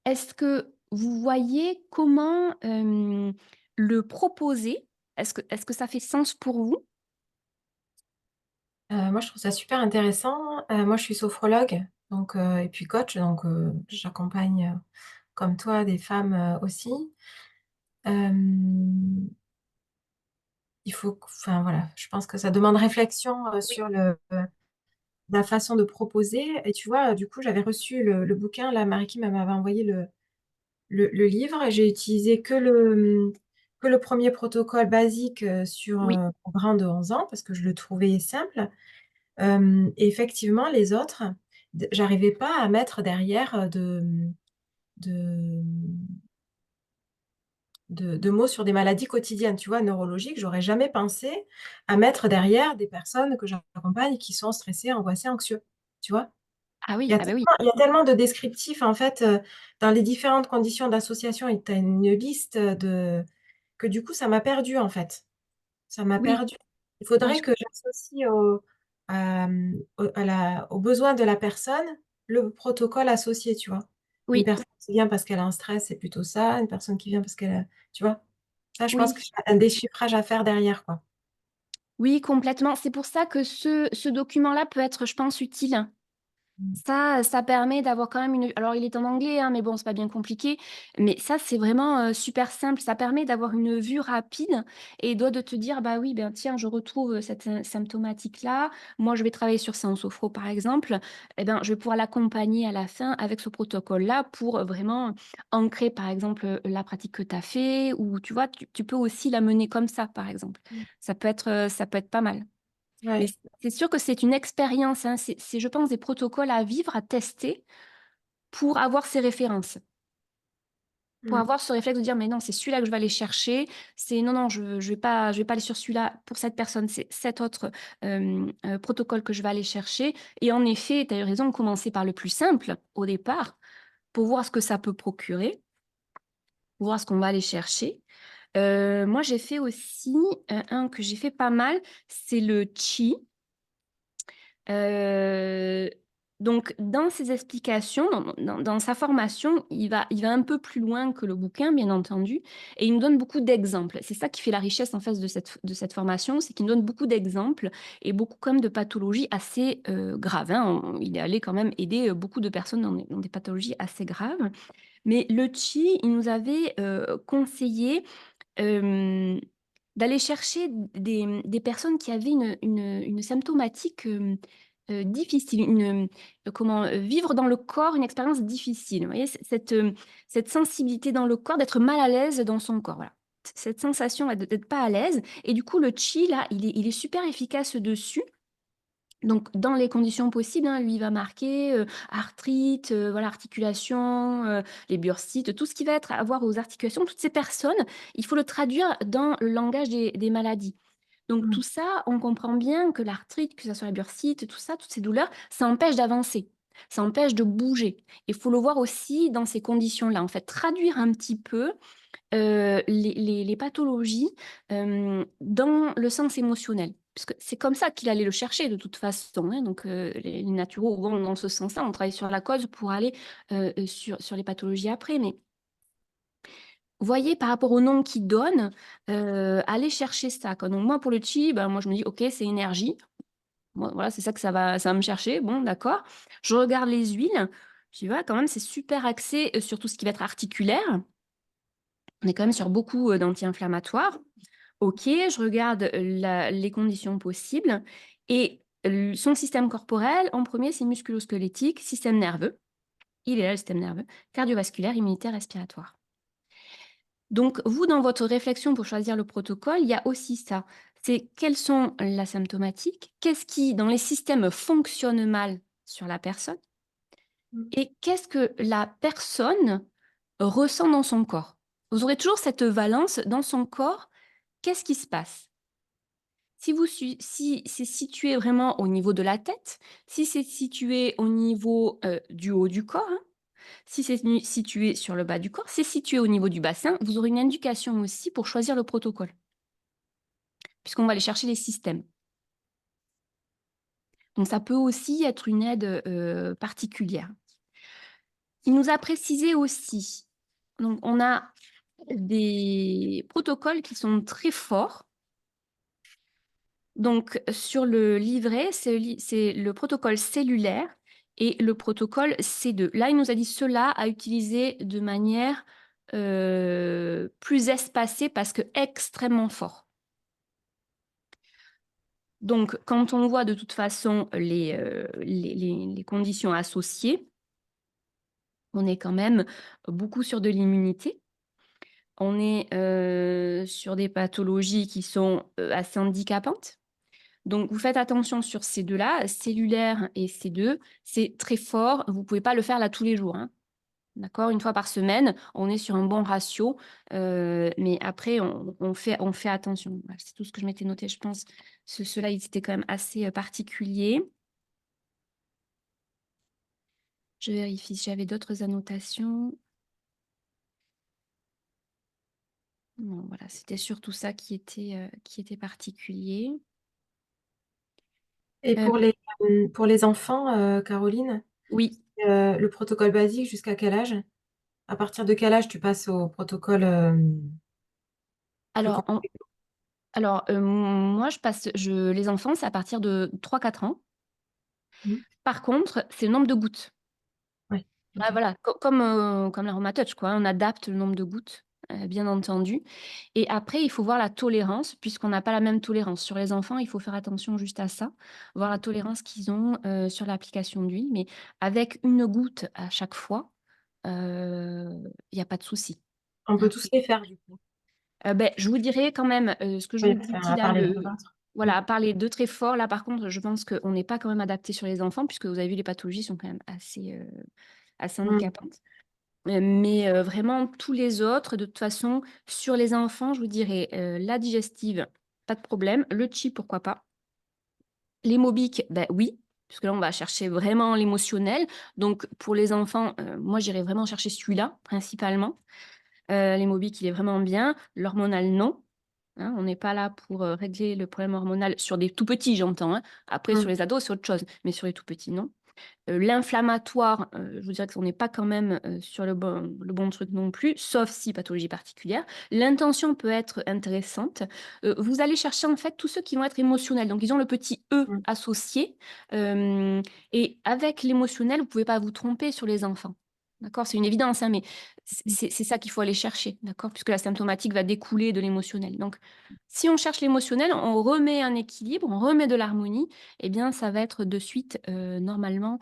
Est-ce que vous voyez comment le proposer? Est-ce que ça fait sens pour vous? Moi, je trouve ça super intéressant. Moi, je suis sophrologue, donc et puis coach, donc j'accompagne, comme toi, des femmes, aussi. Hem, il faut q enfin, voilà, je pense que ça demande réflexion, Oui. sur la façon de proposer et tu vois, du coup, j'avais reçu le bouquin, là, Marie-Kim, elle m'avait envoyé le livre et j'ai utilisé que le 1er protocole basique, sur, Oui. mon grand de 11 ans parce que je le trouvais simple. Et effectivement, les autres, j'arrivais pas à mettre derrière, de, de mots sur des maladies quotidiennes, tu vois, neurologiques. J'aurais jamais pensé à mettre derrière des personnes que j'accompagne qui sont stressées, angoissées, anxieux, tu vois? Ah oui, ah bah oui. Il y a tellement de descriptifs, en fait, dans les différentes conditions d'association et tu as une liste, de que du coup, ça m'a perdue, en fait. Ça m'a Oui, perdue. Il oui, faudrait que j'associe aux besoins de la personne, le protocole associé, tu vois? Une oui, personne qui vient parce qu'elle a un stress, c'est plutôt ça, une personne qui vient parce qu'elle a tu vois? Ça, je pense oui. qu'il y a un déchiffrage à faire derrière, quoi. Oui, complètement. C'est pour ça que ce document-là peut être, je pense, utile. Mmh. Ça permet d'avoir quand même une... Alors, il est en anglais, hein, mais bon, c'est pas bien compliqué. Mais ça, c'est vraiment super simple. Ça permet d'avoir une vue rapide et de te dire, bah oui, ben tiens, je retrouve cette symptomatique-là. Moi, je vais travailler sur ça en sophro, par exemple. Eh ben, je vais pouvoir l'accompagner à la fin avec ce protocole-là pour vraiment ancrer, par exemple, la pratique que tu as fait. Ou tu vois, tu peux aussi la mener comme ça, par exemple. Mmh. Ça peut être pas mal. Mais Ouais. c'est sûr que c'est une expérience, hein. C'est, je pense, des protocoles à vivre, à tester pour avoir ces références. Pour Mm. avoir ce réflexe de dire, mais non, c'est celui-là que je vais aller chercher. C'est non, non, je ne vais pas aller sur celui-là pour cette personne. C'est cet autre protocole que je vais aller chercher. Et en effet, tu as eu raison, commencer par le plus simple au départ pour voir ce que ça peut procurer, pour voir ce qu'on va aller chercher. Moi, j'ai fait aussi un que j'ai fait pas mal, c'est le chi. Euh, donc, dans ses explications, dans sa formation, il va un peu plus loin que le bouquin, bien entendu, et il nous donne beaucoup d'exemples. C'est ça qui fait la richesse en fait de cette formation, c'est qu'il nous donne beaucoup d'exemples et beaucoup comme de pathologies assez graves, hein. Il est allé quand même aider beaucoup de personnes dans des pathologies assez graves. Mais le chi, il nous avait conseillé euh, d'aller chercher des personnes qui avaient une symptomatique difficile, comment vivre dans le corps une expérience difficile. Vous voyez, cette sensibilité dans le corps, d'être mal à l'aise dans son corps. Voilà. Cette sensation d'être pas à l'aise. Et du coup, le chi, là, il est super efficace dessus. Donc, dans les conditions possibles, hein, lui, il va marquer arthrite, voilà, articulation, les bursites, tout ce qui va être à voir aux articulations, toutes ces personnes, il faut le traduire dans le langage des maladies. Donc, Mm. tout ça, on comprend bien que l'arthrite, que ce soit la bursite, tout ça, toutes ces douleurs, ça empêche d'avancer, ça empêche de bouger. Il faut le voir aussi dans ces conditions-là. En fait, traduire un petit peu les pathologies dans le sens émotionnel. Parce que c'est comme ça qu'il allait le chercher de toute façon, hein. Donc, les naturaux vont dans ce sens-là. On travaille sur la cause pour aller sur les pathologies après. Mais vous voyez, par rapport au nom qu'il donne, aller chercher ça, quoi. Donc, moi, pour le chi, ben, moi, je me dis, OK, c'est énergie. Moi, voilà, c'est ça que ça va me chercher. Bon, d'accord. Je regarde les huiles. Je dis, voilà, quand même, c'est super axé sur tout ce qui va être articulaire. On est quand même sur beaucoup d'anti-inflammatoires. Ok, je regarde les conditions possibles. Et son système corporel, en premier, c'est musculo-squelettique, système nerveux. Il est là, le système nerveux, cardiovasculaire, immunitaire, respiratoire. Donc, vous, dans votre réflexion pour choisir le protocole, il y a aussi ça. C'est quelles sont la symptomatique, qu'est-ce qui, dans les systèmes, fonctionne mal sur la personne, Mm. et qu'est-ce que la personne ressent dans son corps. Vous aurez toujours cette valence dans son corps. Qu'est-ce qui se passe? Si c'est situé vraiment au niveau de la tête, si c'est situé au niveau du haut du corps, hein, si c'est situé sur le bas du corps, c'est situé au niveau du bassin, vous aurez une indication aussi pour choisir le protocole, puisqu'on va aller chercher les systèmes. Donc ça peut aussi être une aide particulière. Il nous a précisé aussi, donc on a des protocoles qui sont très forts. Donc, sur le livret, c'est le protocole cellulaire et le protocole C2. Là, il nous a dit cela à utiliser de manière plus espacée parce que extrêmement fort. Donc, quand on voit de toute façon les conditions associées, on est quand même beaucoup sur de l'immunité. On est sur des pathologies qui sont assez handicapantes. Donc, vous faites attention sur ces deux-là, cellulaire et C2, c'est très fort. Vous ne pouvez pas le faire là tous les jours, hein. D'accord? Une fois par semaine, on est sur un bon ratio, mais après, on fait attention. Voilà, c'est tout ce que je m'étais noté, je pense. Ceux-là, ils étaient quand même assez particuliers. Je vérifie si j'avais d'autres annotations. Non, voilà, c'était surtout ça qui était particulier. Et Euh, pour les enfants, Caroline, oui, le protocole basique, jusqu'à quel âge? À partir de quel âge tu passes au protocole plus alors, compliqué? moi, les enfants, c'est à partir de 3-4 ans. Mm. Par contre, c'est le nombre de gouttes. Ouais, Ah, ok. voilà, comme la Rhumatoge, quoi. On adapte le nombre de gouttes, bien entendu. Et après, il faut voir la tolérance, puisqu'on n'a pas la même tolérance. Sur les enfants, il faut faire attention juste à ça, voir la tolérance qu'ils ont sur l'application d'huile. Mais avec une goutte à chaque fois, il n'y a pas de souci. On peut Hein. tous les faire, du coup. Ben, je vous dirais quand même ce que je Oui, vous dis enfin, ici, à là, part les ventres. Voilà, à part les 2 très forts, là, par contre, je pense qu'on n'est pas quand même adapté sur les enfants puisque vous avez vu, les pathologies sont quand même assez Mmh. handicapantes. Mais vraiment tous les autres, de toute façon, sur les enfants, je vous dirais, la digestive, pas de problème. Le chi, pourquoi pas. Les Mobic, ben oui, puisque là, on va chercher vraiment l'émotionnel. Donc pour les enfants, moi, j'irais vraiment chercher celui-là, principalement. Les Mobic, il est vraiment bien. L'hormonal, non. Hein, on n'est pas là pour régler le problème hormonal sur des tout petits, j'entends, hein. Après, sur Mmh. les ados, c'est autre chose, mais sur les tout petits, non. L'inflammatoire, je vous dirais qu'on n'est pas quand même sur le bon truc non plus, sauf si pathologie particulière. L'intention peut être intéressante. Vous allez chercher en fait tous ceux qui vont être émotionnels. Donc, ils ont le petit E Mmh. associé. Et avec l'émotionnel, vous ne pouvez pas vous tromper sur les enfants. D'accord? C'est une évidence, hein, mais c'est ça qu'il faut aller chercher, d'accord? Puisque la symptomatique va découler de l'émotionnel. Donc, si on cherche l'émotionnel, on remet un équilibre, on remet de l'harmonie, eh bien, ça va être de suite, normalement,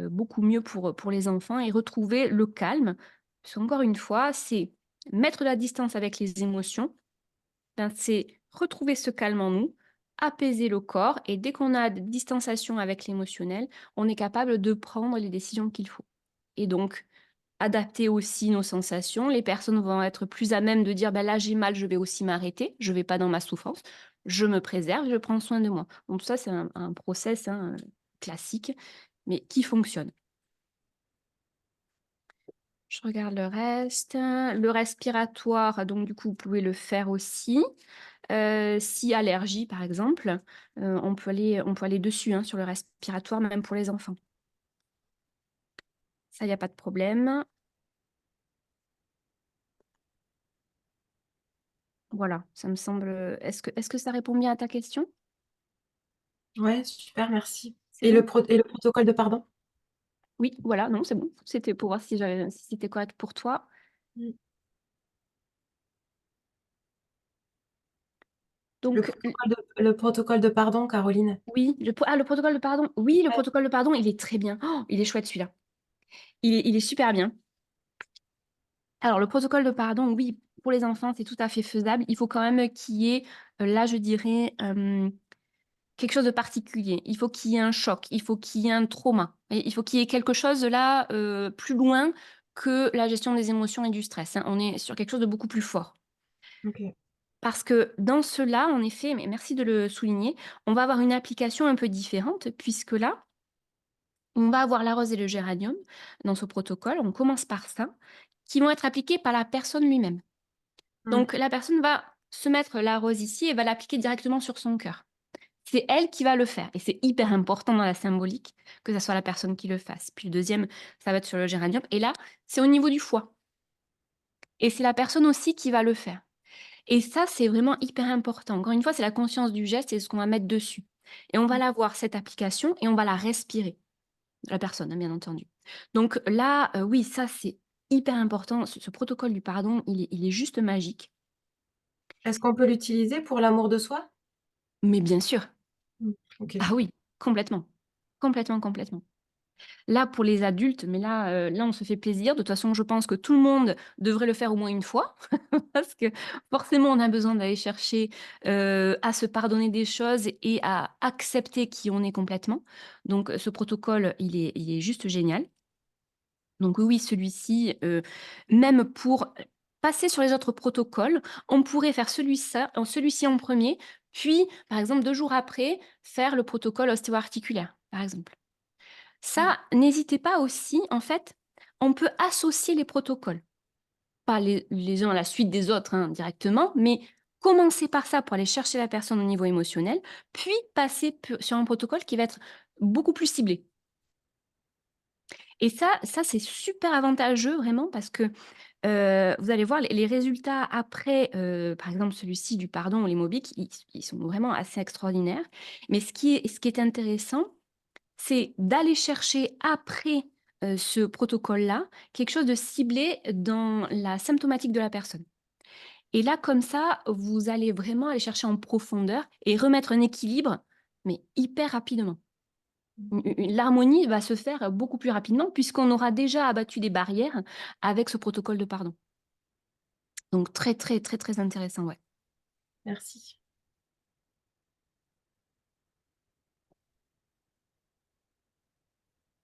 beaucoup mieux pour les enfants et retrouver le calme. Parce qu'encore une fois, c'est mettre de la distance avec les émotions, ben, c'est retrouver ce calme en nous, apaiser le corps et dès qu'on a de distanciation avec l'émotionnel, on est capable de prendre les décisions qu'il faut. Et donc, adapter aussi nos sensations. Les personnes vont être plus à même de dire bah là j'ai mal, je vais aussi m'arrêter, je ne vais pas dans ma souffrance, je me préserve, je prends soin de moi. Donc tout ça, c'est un process, hein, classique, mais qui fonctionne. Je regarde le reste. Le respiratoire, donc du coup, vous pouvez le faire aussi. Si allergie, par exemple, on peut aller dessus, hein, sur le respiratoire, même pour les enfants. Ça, il n'y a pas de problème. Voilà, ça me semble. Est-ce que ça répond bien à ta question? Ouais, super, merci. C'est Et bon? le protocole de pardon? Oui, voilà, non, c'est bon. C'était pour voir si c'était correct pour toi. Mmh. Donc, Le protocole de pardon, Caroline? oui, le protocole de pardon. Oui, le Ouais. protocole de pardon, il est très bien. Oh, il est chouette celui-là. Il est super bien. Alors, le protocole de pardon, oui, pour les enfants, c'est tout à fait faisable. Il faut quand même qu'il y ait, là, je dirais, quelque chose de particulier. Il faut qu'il y ait un choc, il faut qu'il y ait un trauma. Et il faut qu'il y ait quelque chose là, plus loin que la gestion des émotions et du stress, hein. On est sur quelque chose de beaucoup plus fort. OK. Parce que dans cela, en effet, mais merci de le souligner, on va avoir une application un peu différente, puisque là, on va avoir la rose et le géranium dans ce protocole. On commence par ça, qui vont être appliqués par la personne lui-même. Mmh. Donc, la personne va se mettre la rose ici et va l'appliquer directement sur son cœur. C'est elle qui va le faire. Et c'est hyper important dans la symbolique que ça soit la personne qui le fasse. Puis le deuxième, ça va être sur le géranium. Et là, c'est au niveau du foie. Et c'est la personne aussi qui va le faire. Et ça, c'est vraiment hyper important. Encore une fois, c'est la conscience du geste et ce qu'on va mettre dessus. Et on va la voir, cette application, et on va la respirer. La personne, hein, bien entendu. Donc là, oui, ça, c'est hyper important. Ce protocole du pardon, il est juste magique. Est-ce qu'on peut l'utiliser pour l'amour de soi? Mais bien sûr. Mmh. OK. Ah oui, complètement. Complètement, complètement. Là, pour les adultes, mais là, on se fait plaisir. De toute façon, je pense que tout le monde devrait le faire au moins une fois parce que forcément, on a besoin d'aller chercher, à se pardonner des choses et à accepter qui on est complètement. Donc, ce protocole, il est juste génial. Donc oui, celui-ci, même pour passer sur les autres protocoles, on pourrait faire celui-ci en premier, puis, par exemple, 2 jours après, faire le protocole ostéo-articulaire, par exemple. Mmh. Ça, n'hésitez pas aussi, en fait, on peut associer les protocoles. Pas les uns à la suite des autres, hein, directement, mais commencer par ça pour aller chercher la personne au niveau émotionnel, puis passer sur un protocole qui va être beaucoup plus ciblé. Et ça c'est super avantageux vraiment parce que vous allez voir les résultats après, par exemple celui-ci du pardon ou les Mobic, ils sont vraiment assez extraordinaires. Mais ce qui est intéressant, c'est d'aller chercher après, ce protocole-là, quelque chose de ciblé dans la symptomatique de la personne. Et là, comme ça, vous allez vraiment aller chercher en profondeur et remettre un équilibre, mais hyper rapidement. L'harmonie va se faire beaucoup plus rapidement puisqu'on aura déjà abattu des barrières avec ce protocole de pardon. Donc très, très, très, très intéressant, ouais. Merci.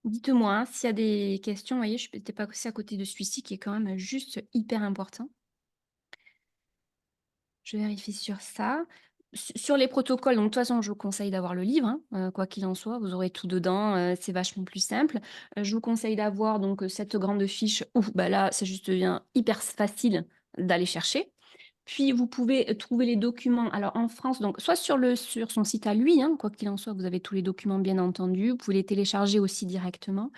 Dites-moi hein, s'il y a des questions. Vous voyez, je n'étais pas aussi à côté de celui-ci qui est quand même juste hyper important. Je vérifie sur ça. Sur les protocoles, donc de toute façon, je vous conseille d'avoir le livre, hein, quoi qu'il en soit, vous aurez tout dedans, c'est vachement plus simple. Je vous conseille d'avoir donc cette grande fiche où bah là, ça juste devient hyper facile d'aller chercher. Puis vous pouvez trouver les documents. Alors en France, donc soit sur son site à lui, hein, quoi qu'il en soit, vous avez tous les documents bien entendu. Vous pouvez les télécharger aussi directement.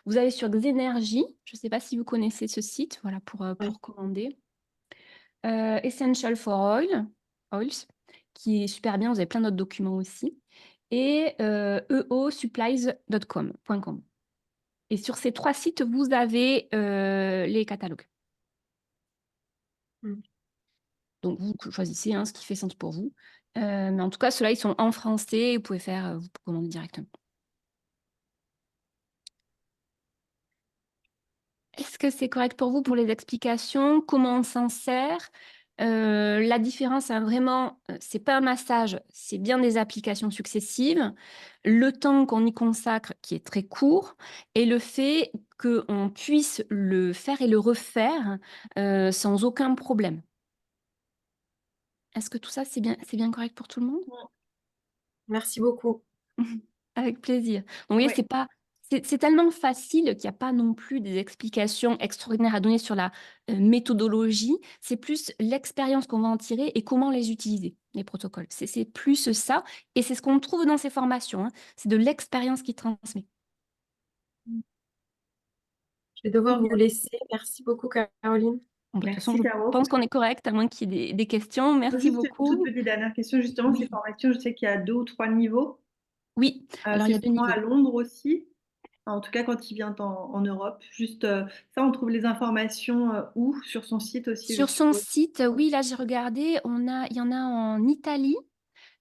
Vous allez sur Xénergie. Je ne sais pas si vous connaissez ce site, voilà Ouais. pour commander. Essential for Oils, qui est super bien. Vous avez plein d'autres documents aussi. Et eosupplies.com. Et sur ces 3 sites, vous avez les catalogues. Mm. Donc, vous choisissez hein, ce qui fait sens pour vous. Mais en tout cas, ceux-là, ils sont en français. Vous pouvez vous commander directement. Est-ce que c'est correct pour vous pour les explications? Comment on s'en sert? La différence, hein, vraiment, c'est pas un massage, c'est bien des applications successives. Le temps qu'on y consacre, qui est très court, et le fait qu'on puisse le faire et le refaire sans aucun problème. Est-ce que tout ça, c'est bien correct pour tout le monde? Merci beaucoup. Avec plaisir. Donc, vous voyez, Ouais. c'est tellement facile qu'il n'y a pas non plus des explications extraordinaires à donner sur la méthodologie. C'est plus l'expérience qu'on va en tirer et comment les utiliser, les protocoles. C'est plus ça. Et c'est ce qu'on trouve dans ces formations, hein. C'est de l'expérience qui transmet. Je vais devoir vous laisser. Merci beaucoup, Caroline. Bon, bah, de toute façon, Merci, je Caro. pense qu'on est correct, à moins qu'il y ait des questions. Merci Juste une toute beaucoup. petite dernière question, justement, ces Oui, formations, je sais qu'il y a 2 ou 3 niveaux. oui. Alors, il C'est y a 2 souvent à niveaux. Londres aussi. En tout cas, quand il vient en Europe. Juste ça, on trouve les informations où? Sur son site aussi, je Sur son suppose. site, oui, là, j'ai regardé. Il y en a en Italie.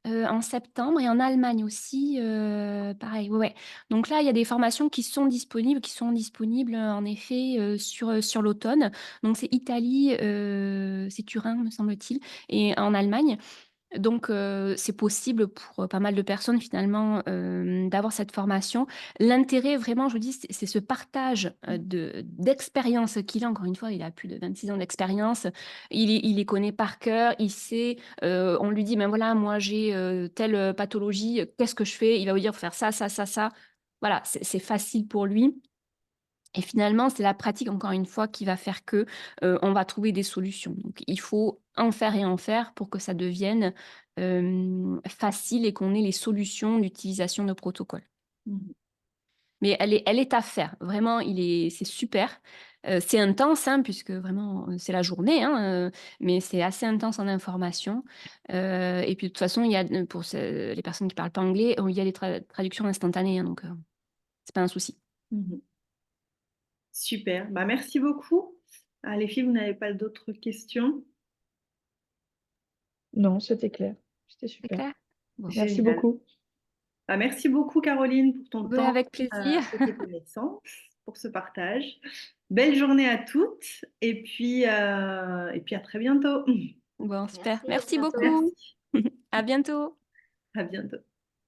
En septembre et en Allemagne aussi, pareil. Ouais, ouais. Donc là, il y a des formations qui sont disponibles en effet sur l'automne. Donc c'est Italie, c'est Turin, me semble-t-il, et en Allemagne. Donc, c'est possible pour pas mal de personnes finalement d'avoir cette formation. L'intérêt vraiment, je vous dis, c'est ce partage d'expérience qu'il a. Encore une fois, il a plus de 26 ans d'expérience. Il les connaît par cœur. Il sait, on lui dit, ben voilà, moi j'ai telle pathologie, qu'est-ce que je fais? Il va vous dire, faut faire ça, ça, ça, ça. Voilà, c'est facile pour lui. Et finalement, c'est la pratique, encore une fois, qui va faire que on va trouver des solutions. Donc, il faut en faire pour que ça devienne facile et qu'on ait les solutions d'utilisation de protocoles. Mhm. Mais elle est à faire. Vraiment, c'est super. C'est intense, hein, puisque vraiment, c'est la journée, hein, mais c'est assez intense en information. Et puis, de toute façon, il y a, pour les personnes qui ne parlent pas anglais, il y a des traductions instantanées, hein, donc c'est pas un souci. Mhm. Super. Bah, merci beaucoup. Ah, les filles, vous n'avez pas d'autres questions? Non, c'était clair. C'était C'est super. clair? Bon. Merci Génial. beaucoup. Bah, merci beaucoup, Caroline, pour ton Ouais, temps avec plaisir. et tes connaissances, pour ce partage. Belle journée à toutes et puis à très bientôt. Bon, super. Merci, à Merci bientôt. beaucoup. Merci. À bientôt. À bientôt.